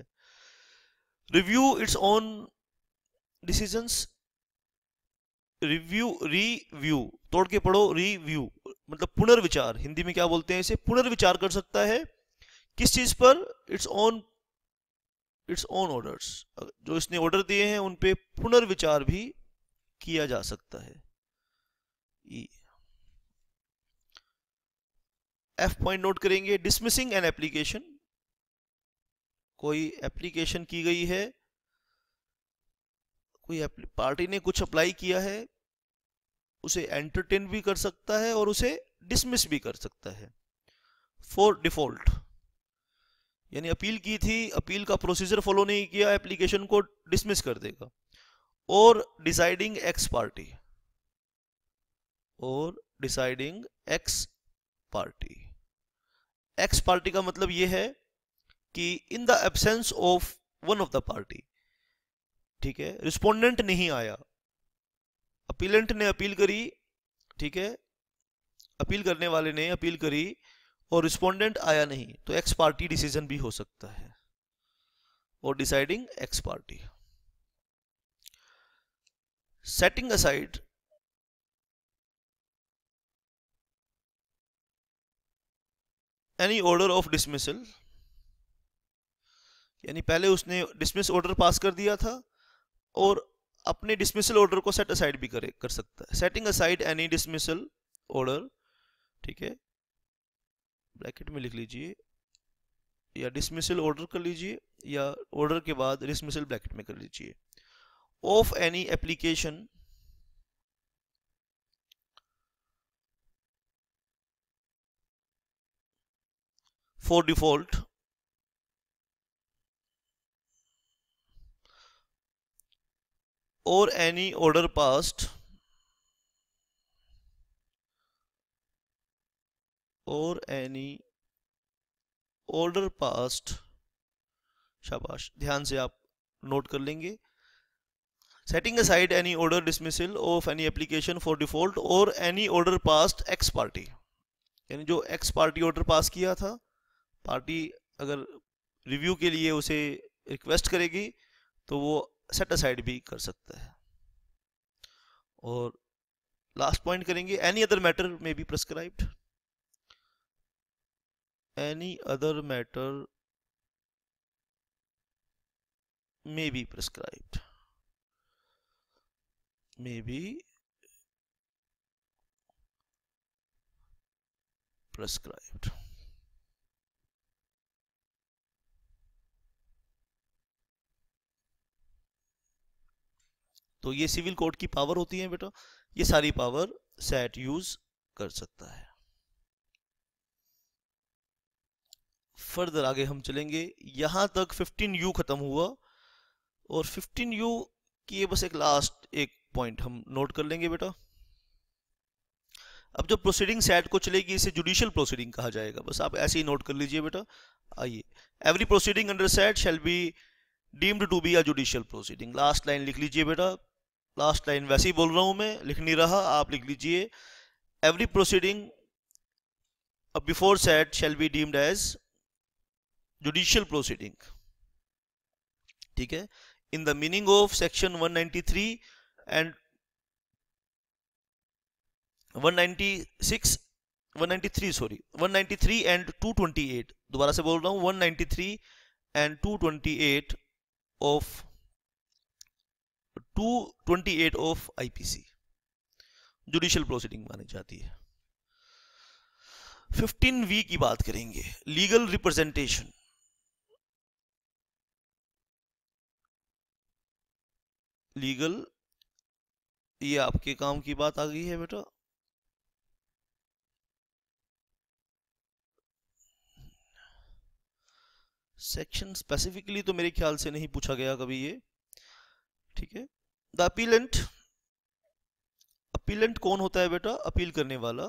Review its own decisions, review तोड़ के पढ़ो, रिव्यू मतलब पुनर्विचार, हिंदी में क्या बोलते हैं इसे, पुनर्विचार कर सकता है। किस चीज पर? इट्स ओन ऑर्डर्स, जो इसने ऑर्डर दिए हैं उन पे पुनर्विचार भी किया जा सकता है। एफ पॉइंट नोट करेंगे, डिसमिसिंग एन एप्लीकेशन, कोई एप्लीकेशन की गई है, कोई पार्टी ने कुछ अप्लाई किया है, उसे एंटरटेन भी कर सकता है और उसे डिसमिस भी कर सकता है। फॉर डिफॉल्ट, यानी अपील की थी, अपील का प्रोसीजर फॉलो नहीं किया, एप्लीकेशन को डिसमिस कर देगा। और डिसाइडिंग एक्स पार्टी, और deciding x party, x party का मतलब यह है कि in the absence of one of the party, ठीक है, रिस्पोंडेंट नहीं आया, अपीलेंट ने अपील करी, ठीक है, अपील करने वाले ने अपील करी और रिस्पोंडेंट आया नहीं, तो एक्स पार्टी डिसीजन भी हो सकता है, और deciding x party. Setting aside any order of dismissal, यानी पहले उसने डिसमिस ऑर्डर पास कर दिया था और अपने डिसमिसल ऑर्डर को सेट असाइड भी कर सकता है। Setting aside any dismissal order, ठीक है, ब्रैकेट में लिख लीजिए, या डिसमिसल ऑर्डर कर लीजिए, या ऑर्डर के बाद डिसमिसल ब्रैकेट में कर लीजिए, of any application for default or any order passed शाबाश, ध्यान से आप नोट कर लेंगे। Setting aside any order dismissal of any application for default और any order passed ex parte, यानी जो एक्स पार्टी ऑर्डर पास किया था, पार्टी अगर रिव्यू के लिए उसे रिक्वेस्ट करेगी तो वो सेट असाइड भी कर सकता है। और लास्ट पॉइंट करेंगे, एनी अदर मैटर में B prescribed, any other matter may be prescribed, may be prescribed। तो ये सिविल कोड की पावर होती है बेटा, ये सारी पावर सेट यूज कर सकता है। फर्दर आगे हम चलेंगे, यहां तक 15U खत्म हुआ, और 15U की बस एक लास्ट एक पॉइंट हम नोट कर लेंगे बेटा। अब जो प्रोसीडिंग सेट को चलेगी इसे जुडिशियल प्रोसीडिंग कहा जाएगा, बस आप ऐसे ही नोट कर लीजिए बेटा। आइए, every proceeding under SAT shall be deemed to be a judicial proceeding, last line लिख लीजिए बेटा। लास्ट लाइन वैसे ही बोल रहा हूं मैं, लिख नहीं रहा, आप लिख लीजिए, every proceeding before SAT shall be deemed as judicial proceeding, ठीक है, in the meaning of section 193 and 193 and 228, दोबारा से बोल रहा हूं, 193 and 228 of IPC judicial proceeding मानी जाती है। 15V की बात करेंगे, लीगल रिप्रेजेंटेशन। लीगल, ये आपके काम की बात आ गई है बेटा। सेक्शन स्पेसिफिकली तो मेरे ख्याल से नहीं पूछा गया कभी ये, ठीक है। द अपीलेंट, अपीलेंट कौन होता है बेटा? अपील करने वाला,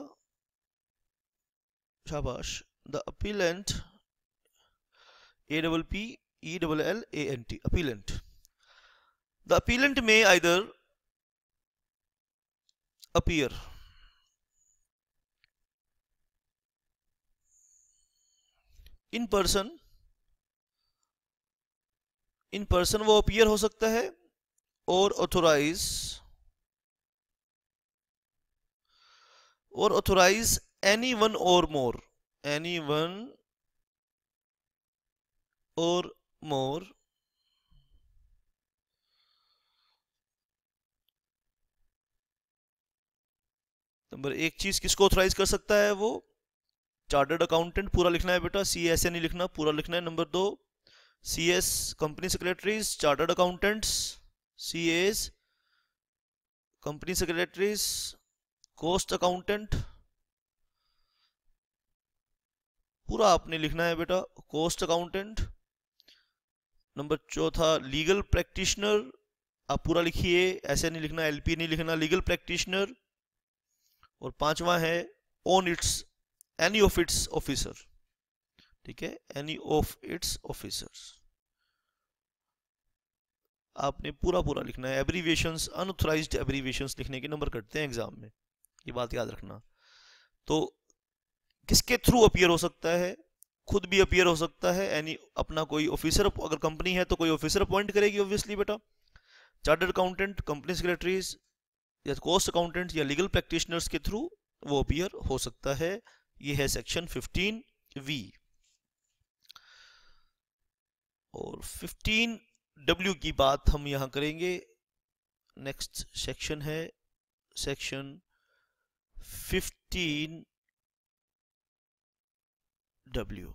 शाबाश। The appellate, APPELLANT, appellate. The appellate में आइदर appear इन पर्सन वो अपीयर हो सकता है, और ऑथोराइज एनी वन और मोर नंबर एक चीज किसको ऑथराइज कर सकता है, वो चार्टर्ड अकाउंटेंट, पूरा लिखना है बेटा, सी ऐसे नहीं लिखना, पूरा लिखना है। नंबर दो, C S company secretaries, chartered accountants, C S company secretaries, cost accountant, पूरा आपने लिखना है बेटा, कॉस्ट अकाउंटेंट। नंबर चौथा, लीगल प्रैक्टिशनर, आप पूरा लिखिए, ऐसे नहीं लिखना, एलपी नहीं लिखना, लीगल प्रैक्टिशनर। और पांचवा है on it's any of its officer, ठीक है, एनी ऑफ इट्स ऑफिसर्स। आपने पूरा पूरा लिखना है। एब्रीविएशंस, अनऑथराइज्ड एब्रीविएशंस लिखने के नंबर कटते हैं एग्जाम में, ये बात याद रखना। तो किसके थ्रू अपीयर हो सकता है, खुद भी अपीयर हो सकता है, यानी अपना कोई ऑफिसर, अगर कंपनी है तो कोई ऑफिसर अपॉइंट करेगी ऑब्वियसली बेटा, चार्टर्ड अकाउंटेंट, कंपनी सेक्रेटरीज या कॉस्ट अकाउंटेंट या लीगल प्रैक्टिशनर्स के थ्रू वो अपीयर हो सकता है। ये है सेक्शन 15V। और 15W की बात हम यहां करेंगे। नेक्स्ट सेक्शन है सेक्शन 15W।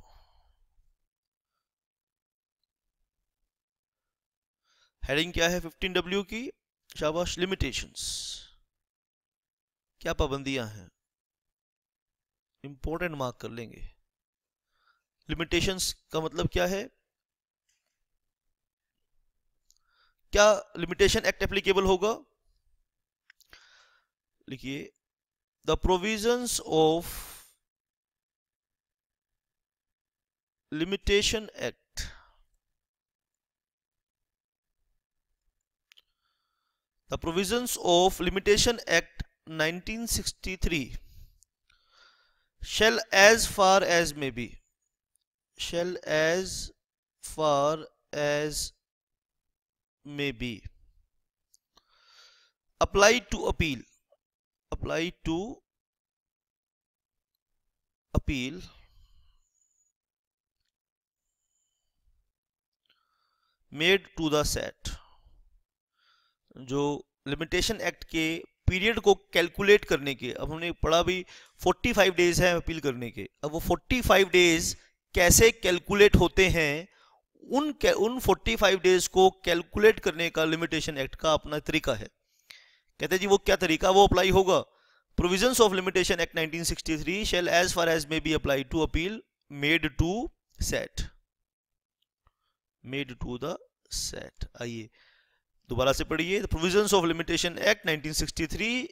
हेडिंग क्या है 15W की, शाबाश, लिमिटेशंस, क्या पाबंदियां हैं, इंपॉर्टेंट मार्क कर लेंगे। लिमिटेशंस का मतलब क्या है, क्या लिमिटेशन एक्ट एप्लीकेबल होगा, लिखिए, the provisions of limitation act The provisions of Limitation Act 1963 shall as far as may be apply to appeal made to the SAT। जो लिमिटेशन एक्ट के पीरियड को कैलकुलेट करने के, अब हमने पढ़ा भी 45 डेज है अपील करने के, अब वो 45 डेज कैसे कैलकुलेट होते हैं, उन 45 डेज को कैलकुलेट करने का लिमिटेशन एक्ट का अपना तरीका है। कहते हैं जी वो क्या तरीका, वो अप्लाई होगा। Provisions of limitation act 1963 shall as far as may be applied to appeal made to SAT, आइए दोबारा से पढ़िए। The provisions of limitation act 1963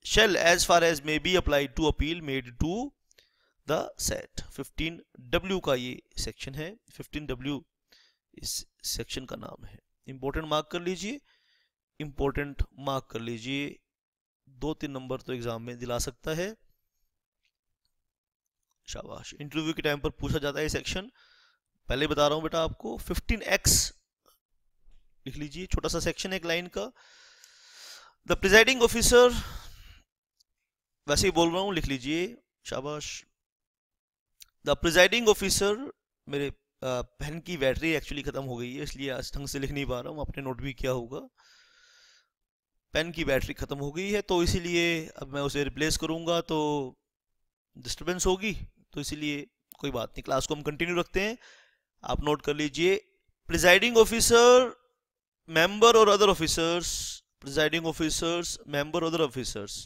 shall as far as may be applied to appeal made to the SAT। 15W का ये section है, 15W इस section का नाम है। इंपॉर्टेंट मार्क कर लीजिए, 2-3 नंबर तो एग्जाम में दिला सकता है, शाबाश। इंटरव्यू के टाइम पर पूछा जाता है ये सेक्शन, पहले बता रहा हूं बेटा आपको। 15X लिख लीजिए, छोटा सा सेक्शन है एक लाइन का। द प्रिजाइडिंग ऑफिसर, वैसे ही बोल रहा हूं, लिख लीजिए, शाबाश। द प्रिजाइडिंग ऑफिसर, मेरे पेन की बैटरी एक्चुअली खत्म हो गई है, इसलिए आज ढंग से लिख नहीं पा रहा हूं, आपने नोट भी किया होगा, पेन की बैटरी खत्म हो गई है, तो इसीलिए अब मैं उसे रिप्लेस करूंगा तो डिस्टर्बेंस होगी, तो इसीलिए कोई बात नहीं, क्लास को हम कंटिन्यू रखते हैं। आप नोट कर लीजिए, presiding officer, member or other officers, presiding officers, member or other officers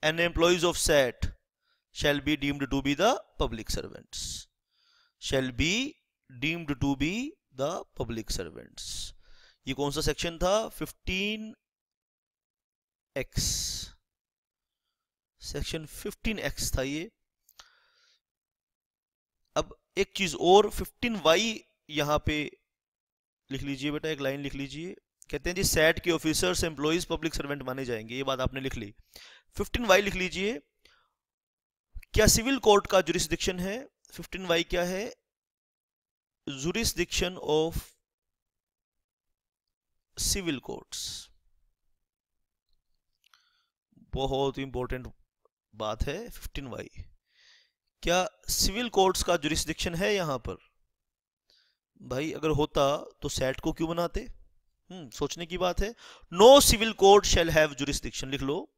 and employees of SAT shall be deemed to be the public servants, ये कौन सा सेक्शन था, 15X, सेक्शन 15X था ये। अब एक चीज और, 15Y यहां पे लिख लीजिए बेटा, एक लाइन लिख लीजिए। कहते हैं जी सैट के ऑफिसर्स, एम्प्लॉइज पब्लिक सर्वेंट माने जाएंगे, ये बात आपने लिख ली। 15Y लिख लीजिए, क्या सिविल कोर्ट का जुरिस्डिक्शन है, 15Y क्या है, jurisdiction of civil courts। बहुत इंपॉर्टेंट बात है 15y। क्या सिविल कोर्ट्स का जुरिस्डिक्शन है यहां पर? भाई अगर होता तो सेट को क्यों बनाते? सोचने की बात है। No civil court shall have jurisdiction, लिख लो।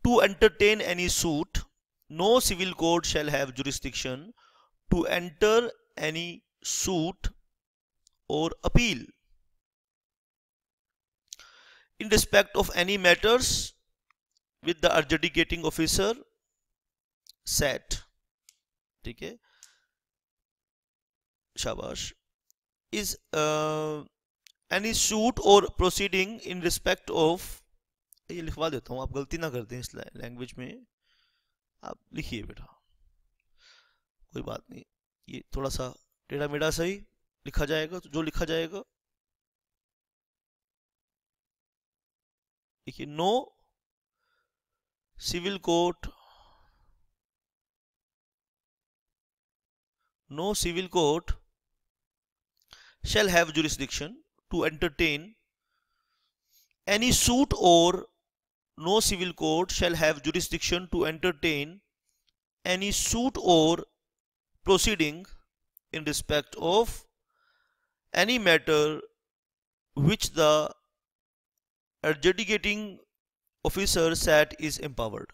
To entertain any suit, no civil court shall have jurisdiction to enter any suit और appeal in respect of any matters with the adjudicating officer set। ठीक है, शाबाश। is any suit or proceeding in respect of, ये लिखवा देता हूं, आप गलती ना कर दें इस लैंग्वेज में, आप लिखिए बेटा, कोई बात नहीं, ये थोड़ा सा टेढ़ा मेढ़ा सही लिखा जाएगा, तो जो लिखा जाएगा देखिए। No civil court, no civil court shall have jurisdiction to entertain any suit, or no civil court shall have jurisdiction to entertain any suit or proceeding in respect of any matter which the adjudicating officer sat is empowered।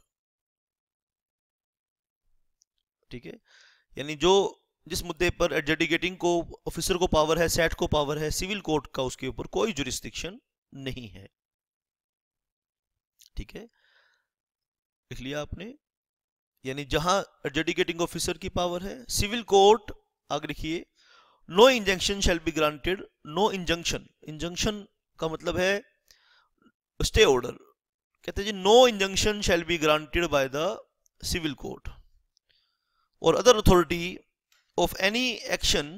ठीक है, यानी जो जिस मुद्दे पर adjudicating को officer को power है, सेट को पावर है, सिविल कोर्ट का उसके ऊपर कोई जुरिस्डिक्शन नहीं है। ठीक है, लिख लिया आपने, यानी जहां एडजुडिकेटिंग ऑफिसर की पावर है। सिविल कोर्ट, आगे लिखिए, no injunction shall be granted, no injunction, injunction का मतलब है स्टे ऑर्डर, कहते हैं जी no injunction shall be granted by the civil court और other authority of any action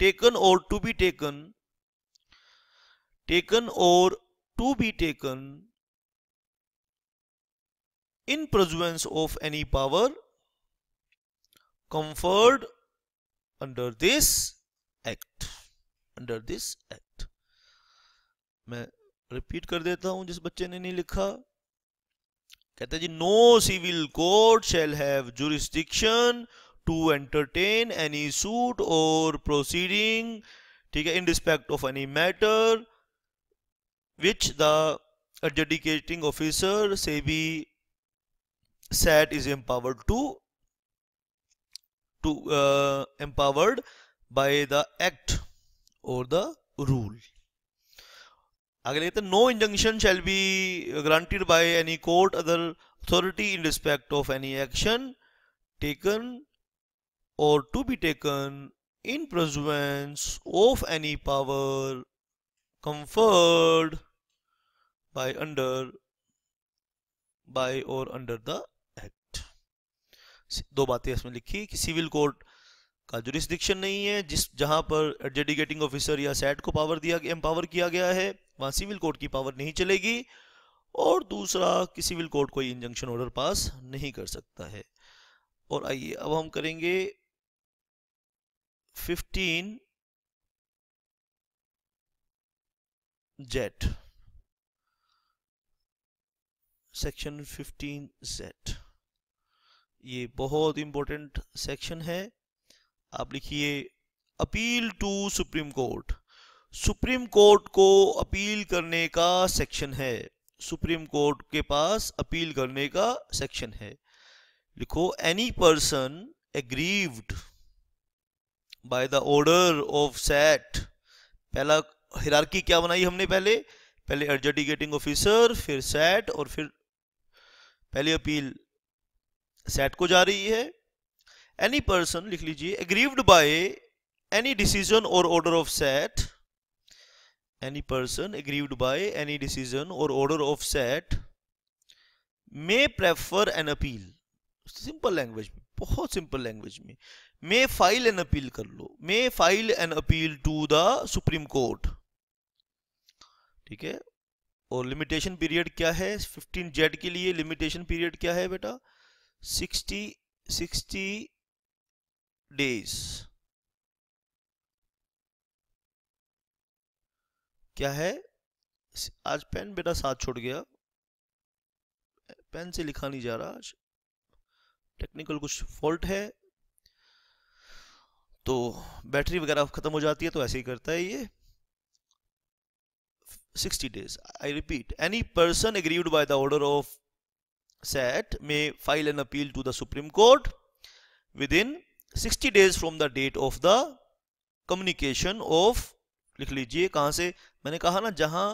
taken or to be taken in pursuance of any power conferred under this act, मैं repeat कर देता हूं जिस बच्चे ने नहीं लिखा। कहते हैं जी no civil court shall have jurisdiction to entertain any suit और प्रोसीडिंग, ठीक है, in respect of any matter which the adjudicating officer से be SAT is empowered empowered by the act और द रूल। आगे लेते हैं, no injunction shall be granted by any court other authority in respect of any action taken और to be taken in pursuance of any power conferred bye और under the act. दो बातें इसमें लिखी कि सिविल कोर्ट का jurisdiction नहीं है, जहां पर एडजुडिकेटिंग ऑफिसर या सेट को पावर एम्पावर किया गया है, वहां सिविल कोर्ट की पावर नहीं चलेगी, और दूसरा कि सिविल कोर्ट कोई इंजंक्शन ऑर्डर पास नहीं कर सकता है। और आइए अब हम करेंगे 15Z, सेक्शन 15Z, ये बहुत इंपॉर्टेंट सेक्शन है। आप लिखिए, appeal to Supreme Court, Supreme Court को अपील करने का सेक्शन है, सुप्रीम कोर्ट के पास अपील करने का सेक्शन है। लिखो, any person aggrieved by the order of set, पहला हिरार्की क्या बनाई हमने, पहले एडजुडिकेटिंग ऑफिसर, फिर सेट, और फिर पहली अपील सेट को जा रही है। एनी पर्सन लिख लीजिए, एग्रीव्ड बाय एनी डिसीजन और order of SAT, any person aggrieved by any decision और order of SAT may prefer an appeal, simple language में, बहुत सिंपल लैंग्वेज में, मे फाइल एन अपील कर लो, may file an appeal to the supreme court. ठीक है, और limitation period क्या है 15Z के लिए? लिमिटेशन पीरियड क्या है बेटा? 60 days। क्या है? आज पेन बेटा साथ छोड़ गया, पेन से लिखा नहीं जा रहा, आज टेक्निकल कुछ फॉल्ट है, तो बैटरी वगैरह खत्म हो जाती है, तो ऐसे ही करता है ये। 60 days, I repeat, any person aggrieved by the order of SAT may file an appeal to the Supreme Court within 60 days from the date of the communication of, लिख लीजिए कहां से, मैंने कहा ना जहां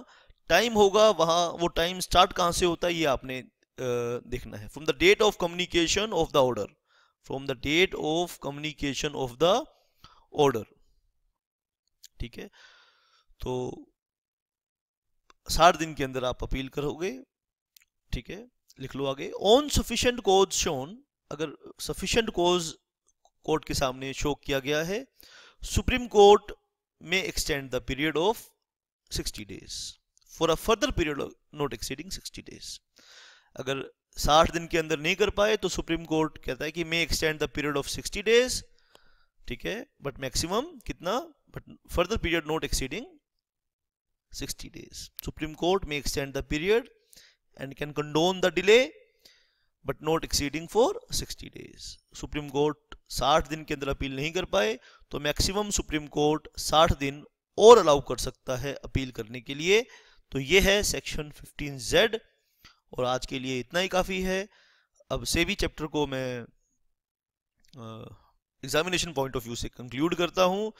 टाइम होगा वहां वो टाइम स्टार्ट कहां से होता है ये आपने देखना है। From the date of communication of the order, from the date of communication of the order, ठीक है। तो 60 दिन के अंदर आप अपील करोगे, ठीक है। लिख लो आगे, ऑन सफिशिएंट कॉज शोन, अगर सफिशिएंट कॉज कोर्ट के सामने शो किया गया है, सुप्रीम कोर्ट में extend the period of 60 days for a further period not exceeding 60 days। अगर 60 दिन के अंदर नहीं कर पाए तो सुप्रीम कोर्ट कहता है कि may extend the period of 60 days, ठीक है, बट मैक्सिमम कितना, but further period not exceeding 60 days। Supreme court में extend the period and can condone the delay but not exceeding for 60 days। Supreme court 60 दिन के अंदर appeal नहीं कर पाए तो मैक्सिमम सुप्रीम कोर्ट 60 दिन और अलाउ कर सकता है अपील करने के लिए। तो ये है सेक्शन 15Z, और आज के लिए इतना ही काफ़ी है। अब सेबी चैप्टर को मैं एग्जामिनेशन पॉइंट ऑफ व्यू से कंक्लूड करता हूँ।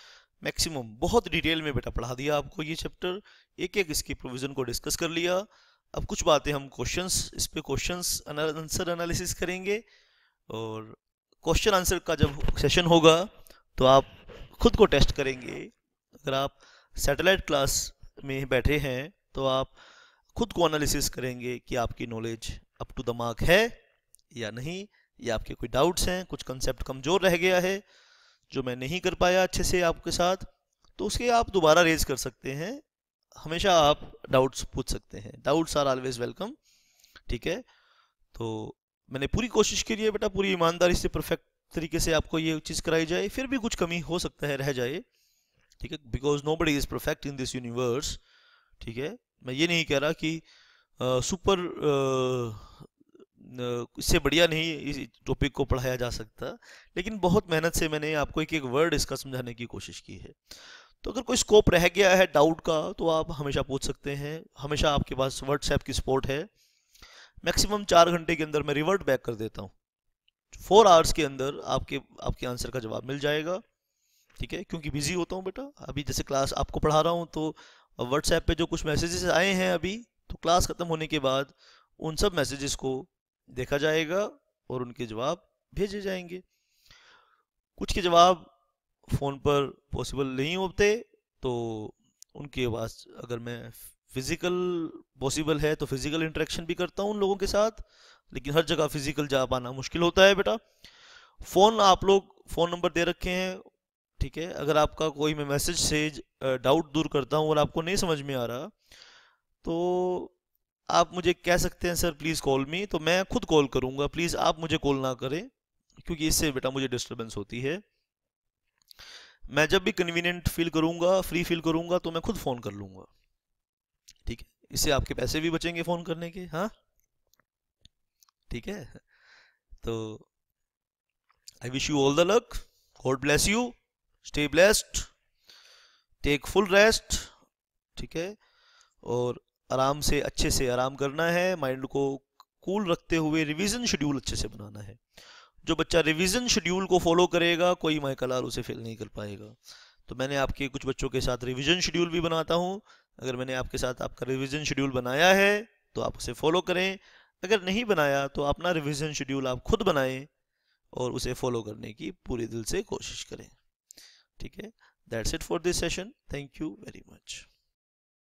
मैक्सिमम बहुत डिटेल में बेटा पढ़ा दिया आपको ये चैप्टर, एक एक इसकी प्रोविजन को डिस्कस कर लिया। अब कुछ बातें हम क्वेश्चंस, इस पे क्वेश्चंस आंसर एनालिसिस करेंगे, और क्वेश्चन आंसर का जब सेशन होगा तो आप खुद को टेस्ट करेंगे। अगर आप सैटेलाइट क्लास में बैठे हैं तो आप खुद को एनालिसिस करेंगे कि आपकी knowledge up to the mark है या नहीं, या आपके कोई डाउट्स हैं, कुछ कंसेप्ट कमज़ोर रह गया है जो मैं नहीं कर पाया अच्छे से आपके साथ, तो उसके आप दोबारा रेज कर सकते हैं। हमेशा आप डाउट्स पूछ सकते हैं, डाउट्स आर ऑलवेज वेलकम, ठीक है। तो मैंने पूरी कोशिश की है बेटा, पूरी ईमानदारी से परफेक्ट तरीके से आपको ये चीज़ कराई जाए। फिर भी कुछ कमी हो सकता है, रह जाए, ठीक है, because nobody is perfect in this universe, ठीक है। मैं ये नहीं कह रहा कि सुपर इससे बढ़िया नहीं इस टॉपिक को पढ़ाया जा सकता, लेकिन बहुत मेहनत से मैंने आपको एक एक वर्ड इसका समझाने की कोशिश की है। तो अगर कोई स्कोप रह गया है डाउट का तो आप हमेशा पूछ सकते हैं, हमेशा आपके पास व्हाट्सएप की सपोर्ट है। मैक्सिमम 4 घंटे के अंदर मैं रिवर्ट बैक कर देता हूँ, 4 आवर्स के अंदर आपके आंसर का जवाब मिल जाएगा, ठीक है। क्योंकि बिजी होता हूँ बेटा, अभी जैसे क्लास आपको पढ़ा रहा हूँ तो व्हाट्सएप पे जो कुछ मैसेजेस आए हैं अभी, तो क्लास खत्म होने के बाद उन सब मैसेजेस को देखा जाएगा और उनके जवाब भेजे जाएंगे। कुछ के जवाब फ़ोन पर पॉसिबल नहीं होते, तो उनके पास अगर मैं फिज़िकल पॉसिबल है तो फिज़िकल इंटरेक्शन भी करता हूँ उन लोगों के साथ, लेकिन हर जगह फिज़िकल जा पाना मुश्किल होता है बेटा। फ़ोन आप लोग फ़ोन नंबर दे रखे हैं, ठीक है। अगर आपका कोई मैं मैसेज से डाउट दूर करता हूँ और आपको नहीं समझ में आ रहा तो आप मुझे कह सकते हैं सर प्लीज़ कॉल मी, तो मैं खुद कॉल करूँगा, प्लीज़ आप मुझे कॉल ना करें, क्योंकि इससे बेटा मुझे डिस्टर्बेंस होती है। मैं जब भी कन्वीनियंट फील करूँगा, फ्री फील करूँगा, तो मैं खुद फ़ोन कर लूँगा, ठीक है। इससे आपके पैसे भी बचेंगे फ़ोन करने के, हाँ, ठीक है। तो I wish you all the luck, God bless you, stay blessed, take full rest, ठीक है। और आराम से अच्छे से आराम करना है, माइंड को कूल रखते हुए रिवीजन शेड्यूल अच्छे से बनाना है। जो बच्चा रिवीजन शेड्यूल को फॉलो करेगा कोई माइकल उसे फेल नहीं कर पाएगा। तो मैंने आपके कुछ बच्चों के साथ रिवीजन शेड्यूल भी बनाता हूँ, अगर मैंने आपके साथ आपका रिवीजन शेड्यूल बनाया है तो आप उसे फॉलो करें, अगर नहीं बनाया तो अपना रिवीजन शेड्यूल आप खुद बनाएं और उसे फॉलो करने की पूरे दिल से कोशिश करें, ठीक है। That's it for this session, thank you very much.